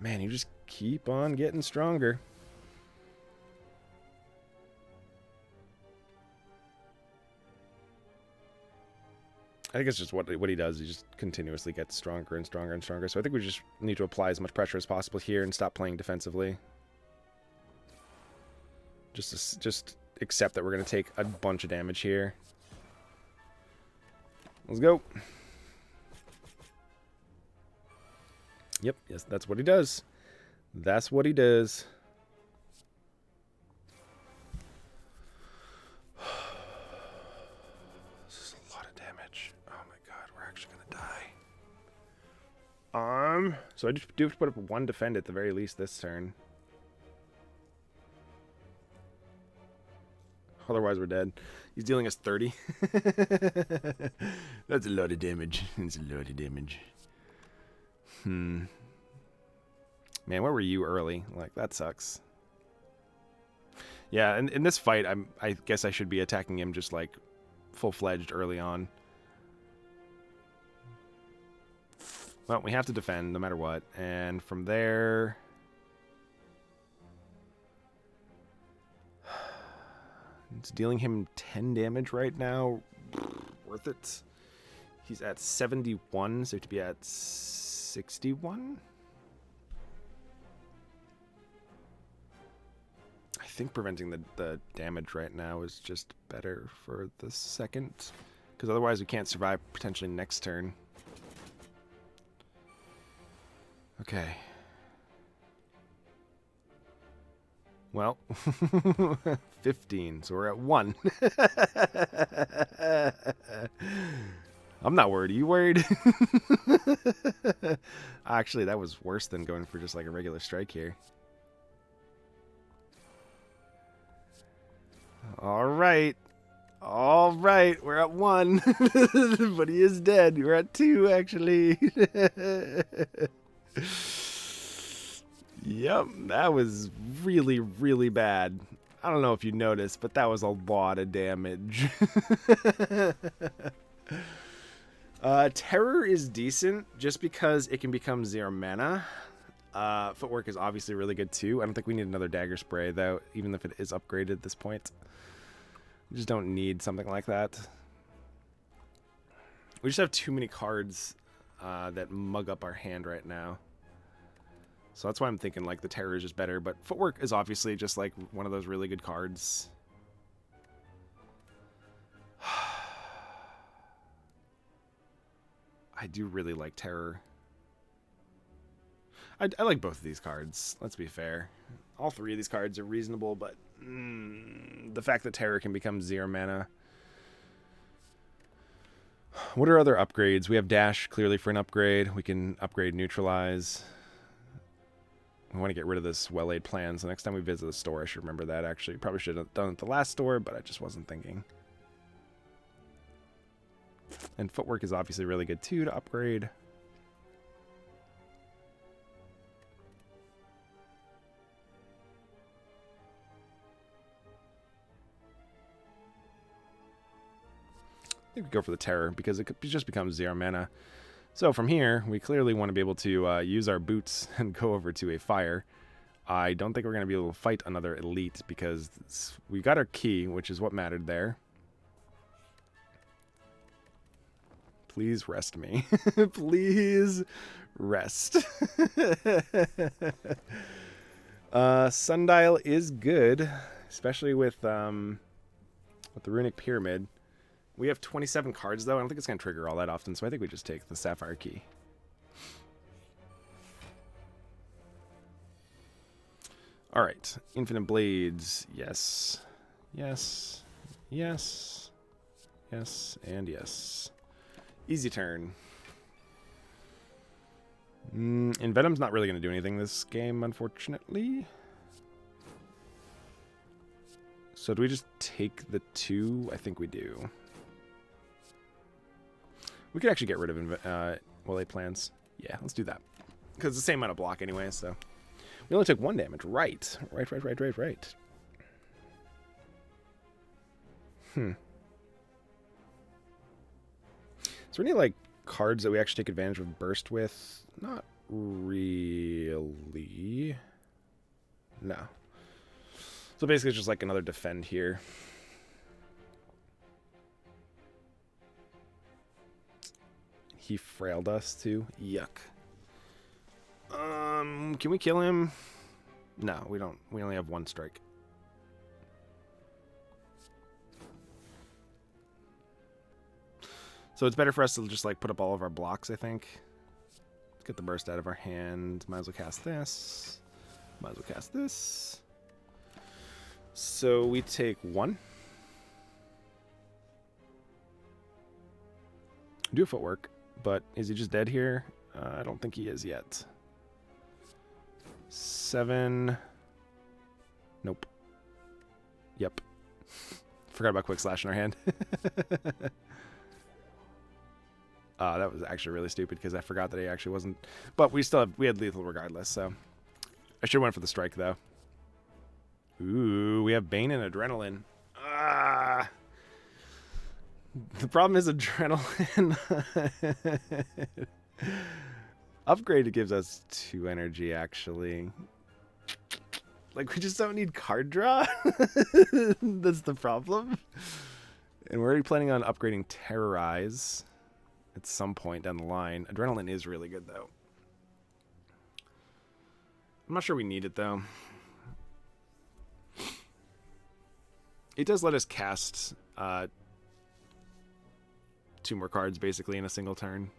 Man, you just keep on getting stronger. I think it's just what he does. He just continuously gets stronger and stronger and stronger. So I think we just need to apply as much pressure as possible here and stop playing defensively. Just accept that we're going to take a bunch of damage here. Let's go. Yep, yes, that's what he does. That's what he does. So I just do have to put up 1 defend at the very least this turn. Otherwise we're dead. He's dealing us 30. That's a lot of damage. That's a lot of damage. Man, where were you early? Like, that sucks. Yeah, in this fight, I guess I should be attacking him just, like, full-fledged early on. Well, we have to defend no matter what. And from there... It's dealing him 10 damage right now. Worth it. He's at 71, so to be at 61? I think preventing the damage right now is just better for the second. Because otherwise we can't survive potentially next turn. Okay. Well, 15, so we're at 1. I'm not worried. Are you worried? Actually, that was worse than going for just like a regular strike here. All right. All right. We're at 1. But he is dead. We're at 2, actually. Yep, that was really, really bad. I don't know if you noticed, but that was a lot of damage. Terror is decent just because it can become 0 mana. Footwork is obviously really good too. I don't think we need another Dagger Spray though, even if it is upgraded at this point. We just don't need something like that. We just have too many cards that mug up our hand right now. So that's why I'm thinking, like, the Terror is just better. But Footwork is obviously just, like, one of those really good cards. I do really like Terror. I like both of these cards, let's be fair. All 3 of these cards are reasonable, but the fact that Terror can become 0 mana. What are other upgrades? We have Dash, clearly, for an upgrade. We can upgrade Neutralize. I want to get rid of this well-laid plan, so next time we visit the store, I should remember that, actually. Probably should have done it at the last store, but I just wasn't thinking. And Footwork is obviously really good, too, to upgrade. think we go for the Terror because it just becomes 0 mana. So from here, we clearly want to be able to use our boots and go over to a Fire. I don't think we're going to be able to fight another Elite because we got our key, which is what mattered there. Please rest me. Please rest. Sundial is good, especially with the Runic Pyramid. We have 27 cards, though. I don't think it's going to trigger all that often, so I think we just take the Sapphire Key. All right. Infinite Blades. Yes. Yes. Yes. Yes. And yes. Easy turn. And Venom's not really going to do anything this game, unfortunately. So do we just take the 2? I think we do. We could actually get rid of Well, plans. Yeah, let's do that. Because it's the same amount of block anyway, so. We only took 1 damage. Right. Right. Is there any, like, cards that we actually take advantage of Burst with? Not really. No. So basically it's just like another defend here. He frailed us too. Yuck. Can we kill him? No, we don't. We only have 1 strike. So it's better for us to just like put up all of our blocks, I think. Let's get the burst out of our hand. Might as well cast this. Might as well cast this. So we take 1. Do a footwork, but is he just dead here? I don't think he is yet. 7. Nope. Yep. Forgot about Quick Slash in our hand. That was actually really stupid because I forgot that he actually wasn't. But we had lethal regardless, so. I should have went for the strike though. Ooh, we have Bane and Adrenaline. Ah. The problem is Adrenaline. Upgrade gives us 2 energy actually. Like we just don't need card draw. That's the problem. And we're already planning on upgrading Terrorize at some point down the line. Adrenaline is really good, though. I'm not sure we need it, though. It does let us cast 2 more cards, basically, in a single turn.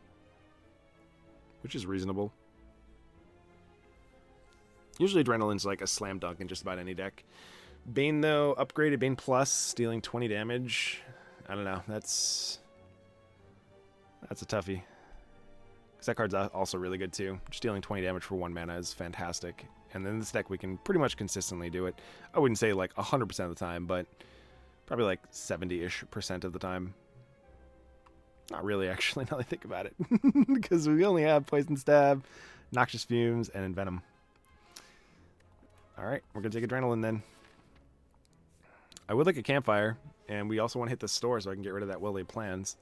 Which is reasonable. Usually Adrenaline's like a slam dunk in just about any deck. Bane, though, upgraded. Bane Plus, dealing 20 damage. I don't know. That's a toughie. Because that card's also really good, too. Just dealing 20 damage for 1 mana is fantastic. And then this deck, we can pretty much consistently do it. I wouldn't say, like, 100% of the time, but probably, like, 70-ish% of the time. Not really, actually, now that I think about it. Because we only have Poison Stab, Noxious Fumes, and Envenom. Alright, we're going to take Adrenaline, then. I would like a Campfire, and we also want to hit the store so I can get rid of that well-laid plans.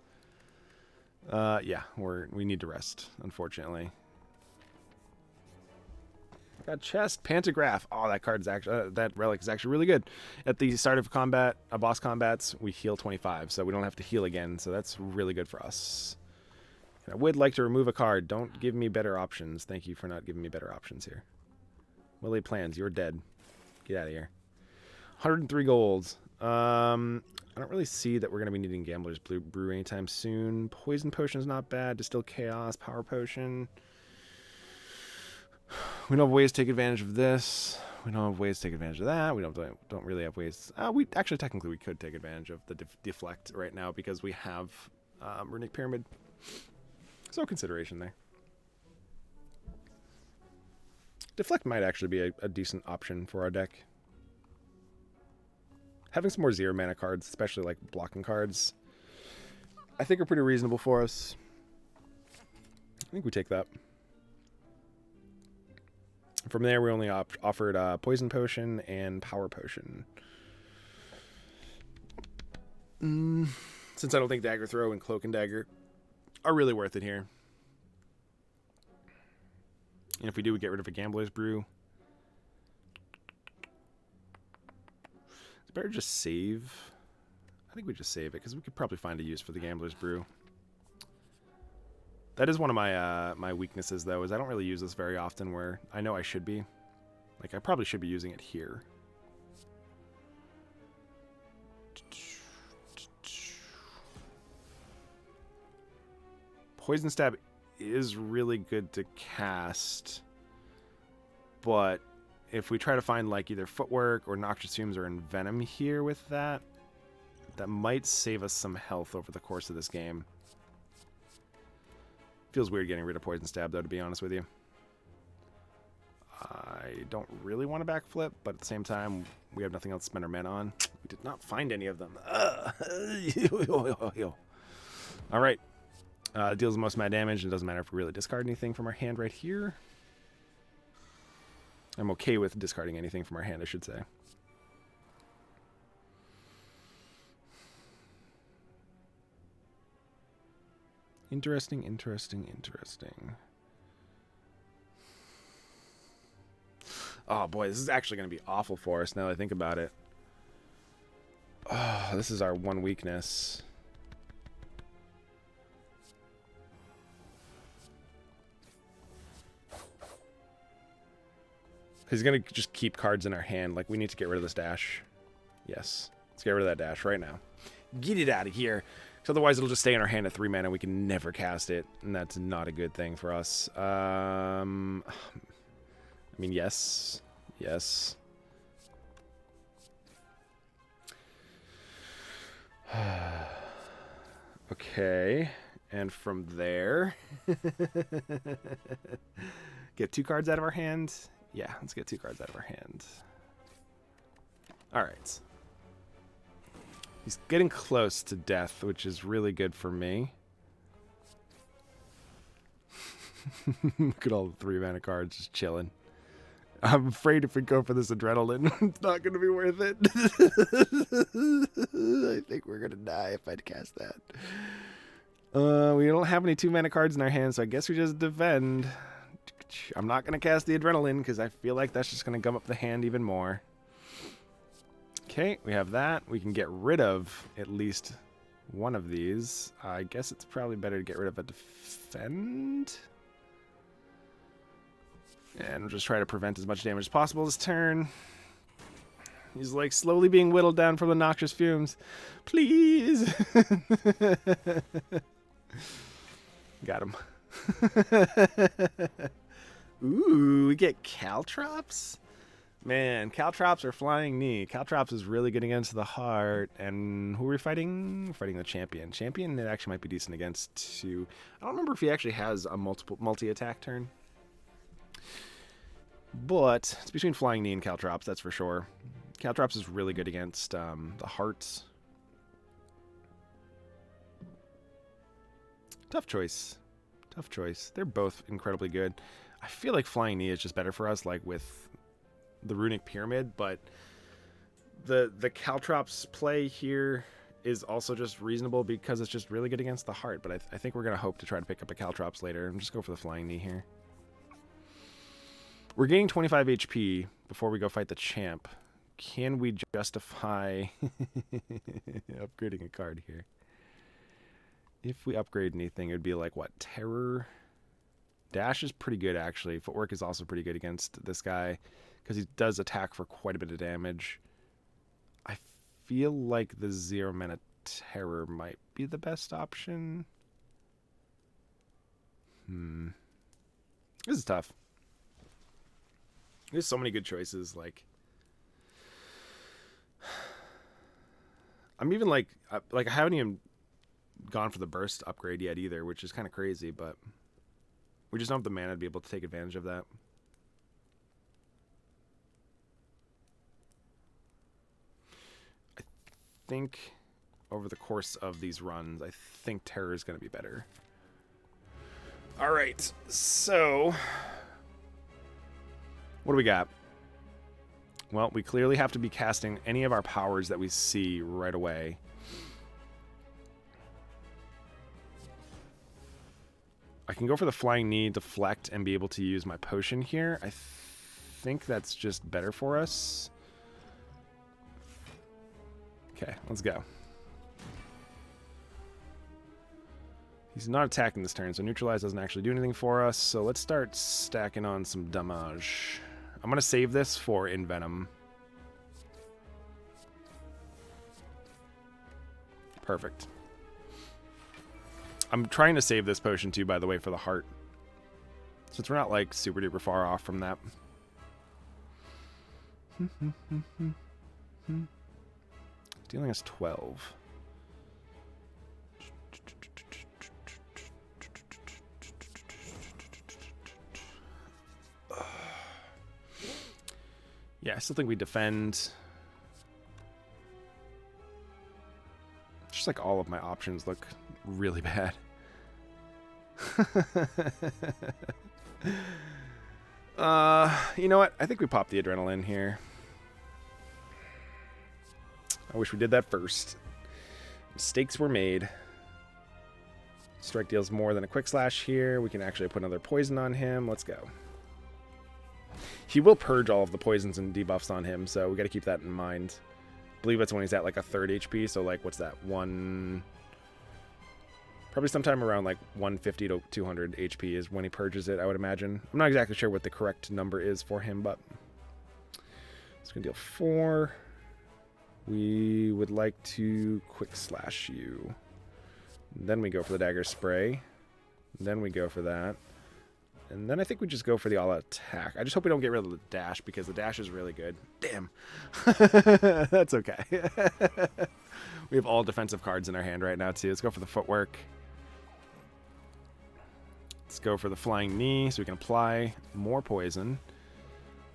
Yeah, we need to rest, unfortunately. Got Chest, Pantograph. Oh, that card's actually that relic is actually really good. At the start of combat, boss combats, we heal 25, so we don't have to heal again. So that's really good for us. And I would like to remove a card. Don't give me better options. Thank you for not giving me better options here. Well-laid plans. You're dead. Get out of here. 103 golds. I don't really see that we're going to be needing Gambler's Brew anytime soon. Poison Potion is not bad. Distill Chaos, Power Potion. We don't have ways to take advantage of this. We don't have ways to take advantage of that. We don't really have ways. We actually technically we could take advantage of the deflect right now because we have Runic Pyramid. So consideration there. Deflect might actually be a decent option for our deck. Having some more 0 mana cards, especially like blocking cards, I think are pretty reasonable for us. I think we take that. From there, we only offered Poison Potion and Power Potion. Since I don't think Dagger Throw and Cloak and Dagger are really worth it here. And if we do, we get rid of a Gambler's Brew. It's better just save. I think we just save it, because we could probably find a use for the Gambler's Brew. That is one of my my weaknesses, though, is I don't really use this very often, where I know I should be. Like, I probably should be using it here. Poison Stab is really good to cast, but if we try to find, like, either Footwork or Noxious Fumes or Envenom here with that, that might save us some health over the course of this game. Feels weird getting rid of Poison Stab, though, to be honest with you. I don't really want to backflip, but at the same time, we have nothing else to spend our mana on. We did not find any of them. All right. Deals the most amount of damage, and it doesn't matter if we really discard anything from our hand right here. I'm okay with discarding anything from our hand, I should say. Interesting, interesting, interesting. Oh boy, this is actually going to be awful for us now that I think about it. Oh, this is our one weakness. He's going to just keep cards in our hand. Like, we need to get rid of this dash. Yes. Let's get rid of that dash right now. Get it out of here. Because otherwise it'll just stay in our hand at 3 mana. We can never cast it. And that's not a good thing for us. I mean, yes. Yes. Okay. And from there... get 2 cards out of our hand. Yeah, let's get 2 cards out of our hand. Alright. He's getting close to death, which is really good for me. Look at all the 3 mana cards just chilling. I'm afraid if we go for this adrenaline, it's not going to be worth it. I think we're going to die if I cast that. We don't have any 2 mana cards in our hand, so I guess we just defend. I'm not going to cast the adrenaline because I feel like that's just going to gum up the hand even more. Okay, we have that. We can get rid of at least one of these. I guess it's probably better to get rid of a defend. And we'll just try to prevent as much damage as possible this turn. He's like slowly being whittled down from the noxious fumes. Please! Got him. Ooh, we get Caltrops? Man, Caltrops are flying knee. Caltrops is really good against the heart. And who are we fighting? We're fighting the champion. Champion, it actually might be decent against too. I don't remember if he actually has a multi-attack turn. But it's between flying knee and Caltrops, that's for sure. Caltrops is really good against the hearts. Tough choice. Tough choice. They're both incredibly good. I feel like flying knee is just better for us, like with the runic pyramid, but the Caltrops play here is also just reasonable because it's just really good against the heart. But I think we're going to hope to try to pick up a Caltrops later and just go for the flying knee here. We're gaining 25 HP before we go fight the champ. Can we justify upgrading a card here? If we upgrade anything, it would be like, what, Terror? Dash is pretty good, actually. Footwork is also pretty good against this guy because he does attack for quite a bit of damage. I feel like the 0 mana Terror might be the best option. This is tough. There's so many good choices. Like, I'm even like I haven't even gone for the burst upgrade yet either, which is kind of crazy, but we just don't have the mana to be able to take advantage of that. I think over the course of these runs, I think Terror is going to be better. All right, so what do we got? Well, we clearly have to be casting any of our powers that we see right away. I can go for the flying knee, deflect, and be able to use my potion here. I think that's just better for us. Okay, let's go. He's not attacking this turn, so neutralize doesn't actually do anything for us. So let's start stacking on some damage. I'm going to save this for Envenom. Perfect. I'm trying to save this potion too, by the way, for the heart. Since we're not like super duper far off from that. Dealing us 12. Yeah, I still think we defend. Just like all of my options look really bad. You know what? I think we popped the adrenaline here. I wish we did that first. Mistakes were made. Strike deals more than a quick slash here. We can actually put another poison on him. Let's go. He will purge all of the poisons and debuffs on him, so we got to keep that in mind. I believe that's when he's at like a third HP, so like what's that? Probably sometime around like 150 to 200 HP is when he purges it, I would imagine. I'm not exactly sure what the correct number is for him, but it's going to deal 4. We would like to quick slash you. Then we go for the dagger spray. Then we go for that. And then I think we just go for the all-out attack. I just hope we don't get rid of the dash, because the dash is really good. Damn. That's okay. We have all defensive cards in our hand right now, too. Let's go for the footwork. Let's go for the flying knee, so we can apply more poison.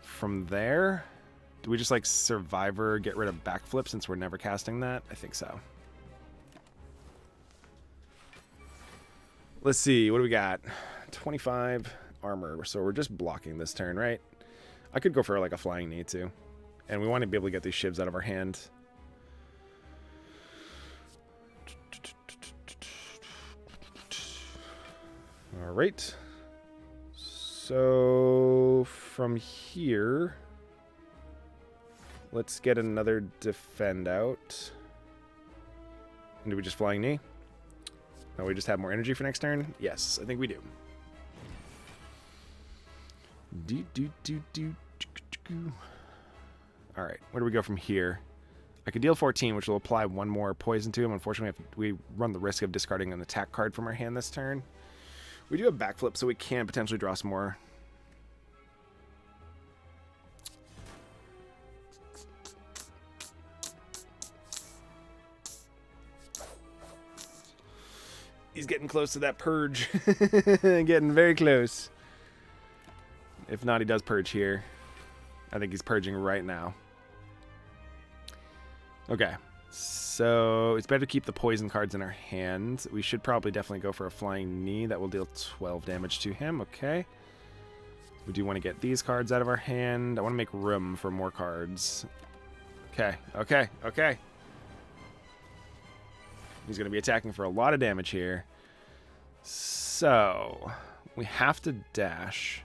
From there, do we just, like, Survivor, get rid of backflip since we're never casting that? I think so. Let's see. What do we got? 25 armor, so we're just blocking this turn, right? I could go for like a flying knee too, and we want to be able to get these shivs out of our hand. All right, so from here let's get another defend out. And do we just flying knee? No, we just have more energy for next turn? Yes, I think we do. Alright, where do we go from here? I could deal 14, which will apply one more poison to him. Unfortunately, we run the risk of discarding an attack card from our hand this turn. We do have backflip, so we can potentially draw some more. He's getting close to that purge. Getting very close. If not, he does purge here. I think he's purging right now. Okay. So it's better to keep the poison cards in our hand. We should probably definitely go for a flying knee. That will deal 12 damage to him. Okay. We do want to get these cards out of our hand. I want to make room for more cards. Okay. Okay. Okay. He's going to be attacking for a lot of damage here. So we have to dash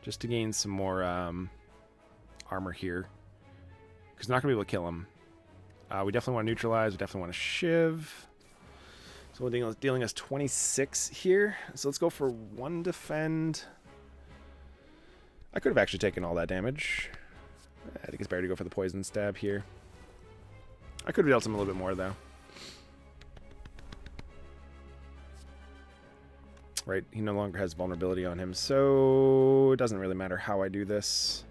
just to gain some more armor here, because we're not going to be able to kill him. We definitely want to neutralize. We definitely want to shiv. So we're dealing us 26 here. So let's go for 1 defend. I could have actually taken all that damage. I think it's better to go for the poison stab here. I could have dealt him a little bit more, though. Right, he no longer has vulnerability on him, so it doesn't really matter how I do this.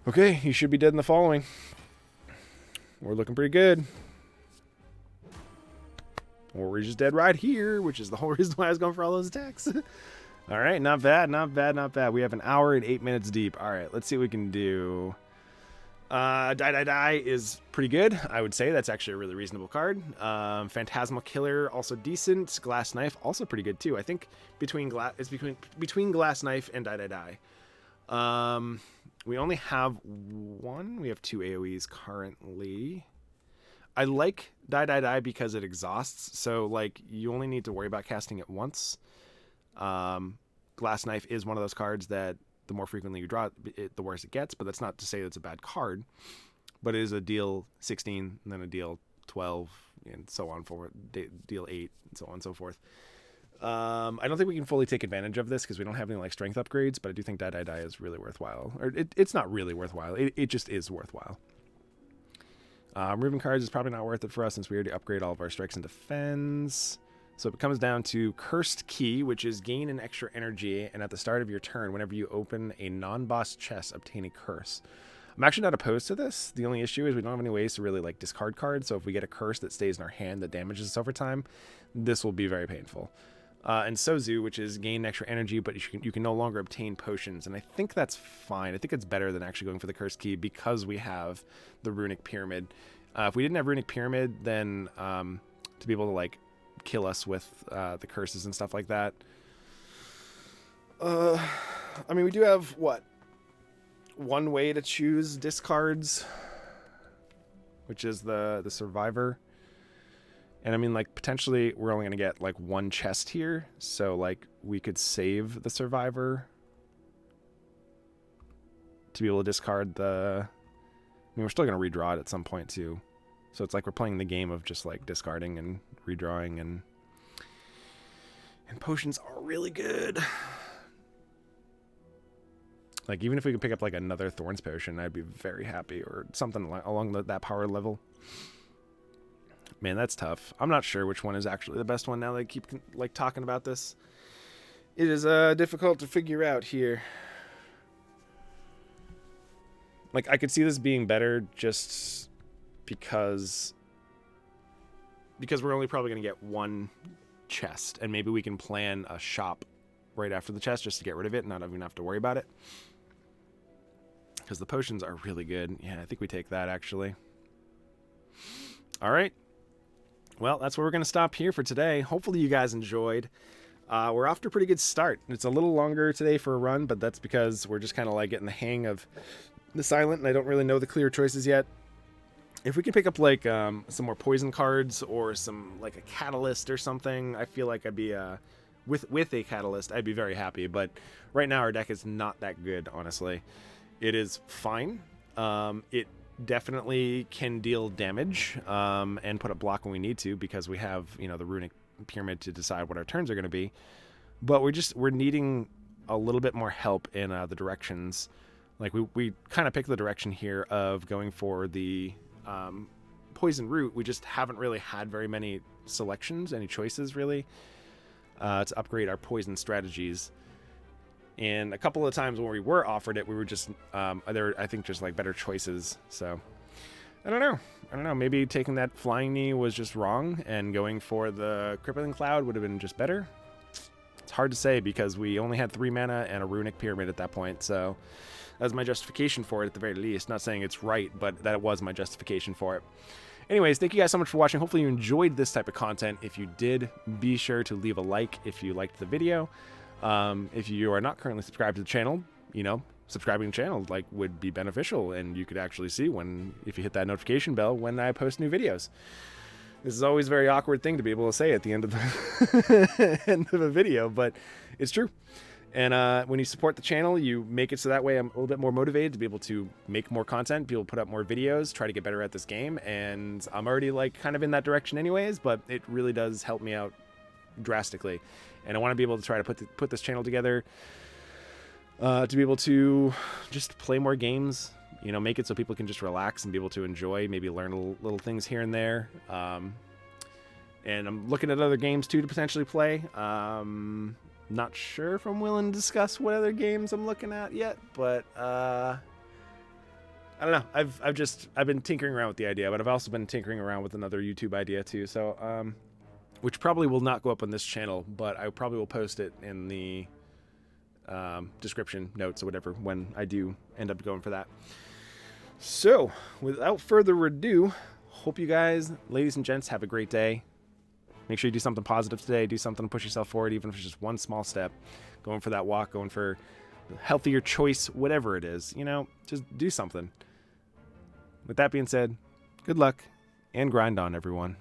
Okay, he should be dead in the following. We're looking pretty good. Or we're just dead right here, which is the whole reason why I was going for all those attacks. All right, not bad, not bad, not bad. We have an hour and 8 minutes deep. All right, let's see what we can do. Die is pretty good. I would say that's actually a really reasonable card. Phantasmal Killer, also decent. Glass Knife, also pretty good too. I think between Glass Knife and Die. We only have one. We have 2 AoEs currently. I like die because it exhausts. So like you only need to worry about casting it once. Glass Knife is one of those cards that the more frequently you draw it, the worse it gets. But that's not to say it's a bad card. But it is a deal 16 and then a deal 12 and so on forward. Deal 8 and so on and so forth. I don't think we can fully take advantage of this because we don't have any like strength upgrades, but I do think die is really worthwhile. Or it's not really worthwhile. It just is worthwhile. Removing cards is probably not worth it for us since we already upgrade all of our strikes and defense. So it comes down to Cursed Key, which is gain an extra energy, and at the start of your turn, whenever you open a non-boss chest, obtain a curse. I'm actually not opposed to this. The only issue is we don't have any ways to really like discard cards, so if we get a curse that stays in our hand that damages us over time, this will be very painful. And Sozu, which is gain extra energy, but you can no longer obtain potions. And I think that's fine. I think it's better than actually going for the Cursed Key because we have the Runic Pyramid. If we didn't have Runic Pyramid, then to be able to like kill us with the curses and stuff like that. I mean, we do have, what? One way to choose discards, which is the Survivor. And I mean, like, potentially we're only going to get, like, one chest here. So, like, we could save the Survivor to be able to discard the... I mean, we're still going to redraw it at some point, too. So it's like we're playing the game of just, like, discarding and redrawing. And potions are really good. Like, even if we could pick up, like, another Thorns Potion, I'd be very happy. Or something along that power level. Man, that's tough. I'm not sure which one is actually the best one now that I keep like talking about this. It is difficult to figure out here. Like, I could see this being better just because we're only probably going to get one chest, and maybe we can plan a shop right after the chest just to get rid of it and not even have to worry about it. Because the potions are really good. Yeah, I think we take that, actually. All right. Well, that's where we're going to stop here for today. Hopefully you guys enjoyed. We're off to a pretty good start. It's a little longer today for a run, but that's because we're just kind of like getting the hang of the silent, and I don't really know the clear choices yet. If we can pick up like some more poison cards or some like a catalyst or something, I feel like I'd be with a catalyst, I'd be very happy. But right now our deck is not that good, honestly. It is fine. It definitely can deal damage and put a block when we need to because we have, you know, the Runic Pyramid to decide what our turns are going to be. But we're needing a little bit more help in the directions. Like we kind of picked the direction here of going for the poison route. We just haven't really had very many selections, any choices really to upgrade our poison strategies. And a couple of times when we were offered it, we were just there were, I think, just like better choices. So I don't know. Maybe taking that Flying Knee was just wrong, and going for the Crippling Cloud would have been just better. It's hard to say because we only had 3 mana and a Runic Pyramid at that point. So that was my justification for it at the very least. Not saying it's right, but that was my justification for it. Anyways, thank you guys so much for watching. Hopefully you enjoyed this type of content. If you did, be sure to leave a like if you liked the video. If you are not currently subscribed to the channel, you know, subscribing to the channel like would be beneficial, and you could actually see if you hit that notification bell when I post new videos. This is always a very awkward thing to be able to say at the end of the end of a video, but it's true. And when you support the channel, you make it so that way I'm a little bit more motivated to be able to make more content, be able to put up more videos, try to get better at this game. And I'm already like kind of in that direction anyways, but it really does help me out drastically. And I want to be able to try to put this channel together to be able to just play more games, you know, make it so people can just relax and be able to enjoy, maybe learn little things here and there. And I'm looking at other games too to potentially play. Not sure if I'm willing to discuss what other games I'm looking at yet, but I don't know. I've been tinkering around with the idea, but I've also been tinkering around with another YouTube idea too. So which probably will not go up on this channel, but I probably will post it in the description notes or whatever when I do end up going for that. So without further ado, hope you guys, ladies and gents, have a great day. Make sure you do something positive today. Do something to push yourself forward, even if it's just one small step. Going for that walk, going for a healthier choice, whatever it is. You know, just do something. With that being said, good luck and grind on, everyone.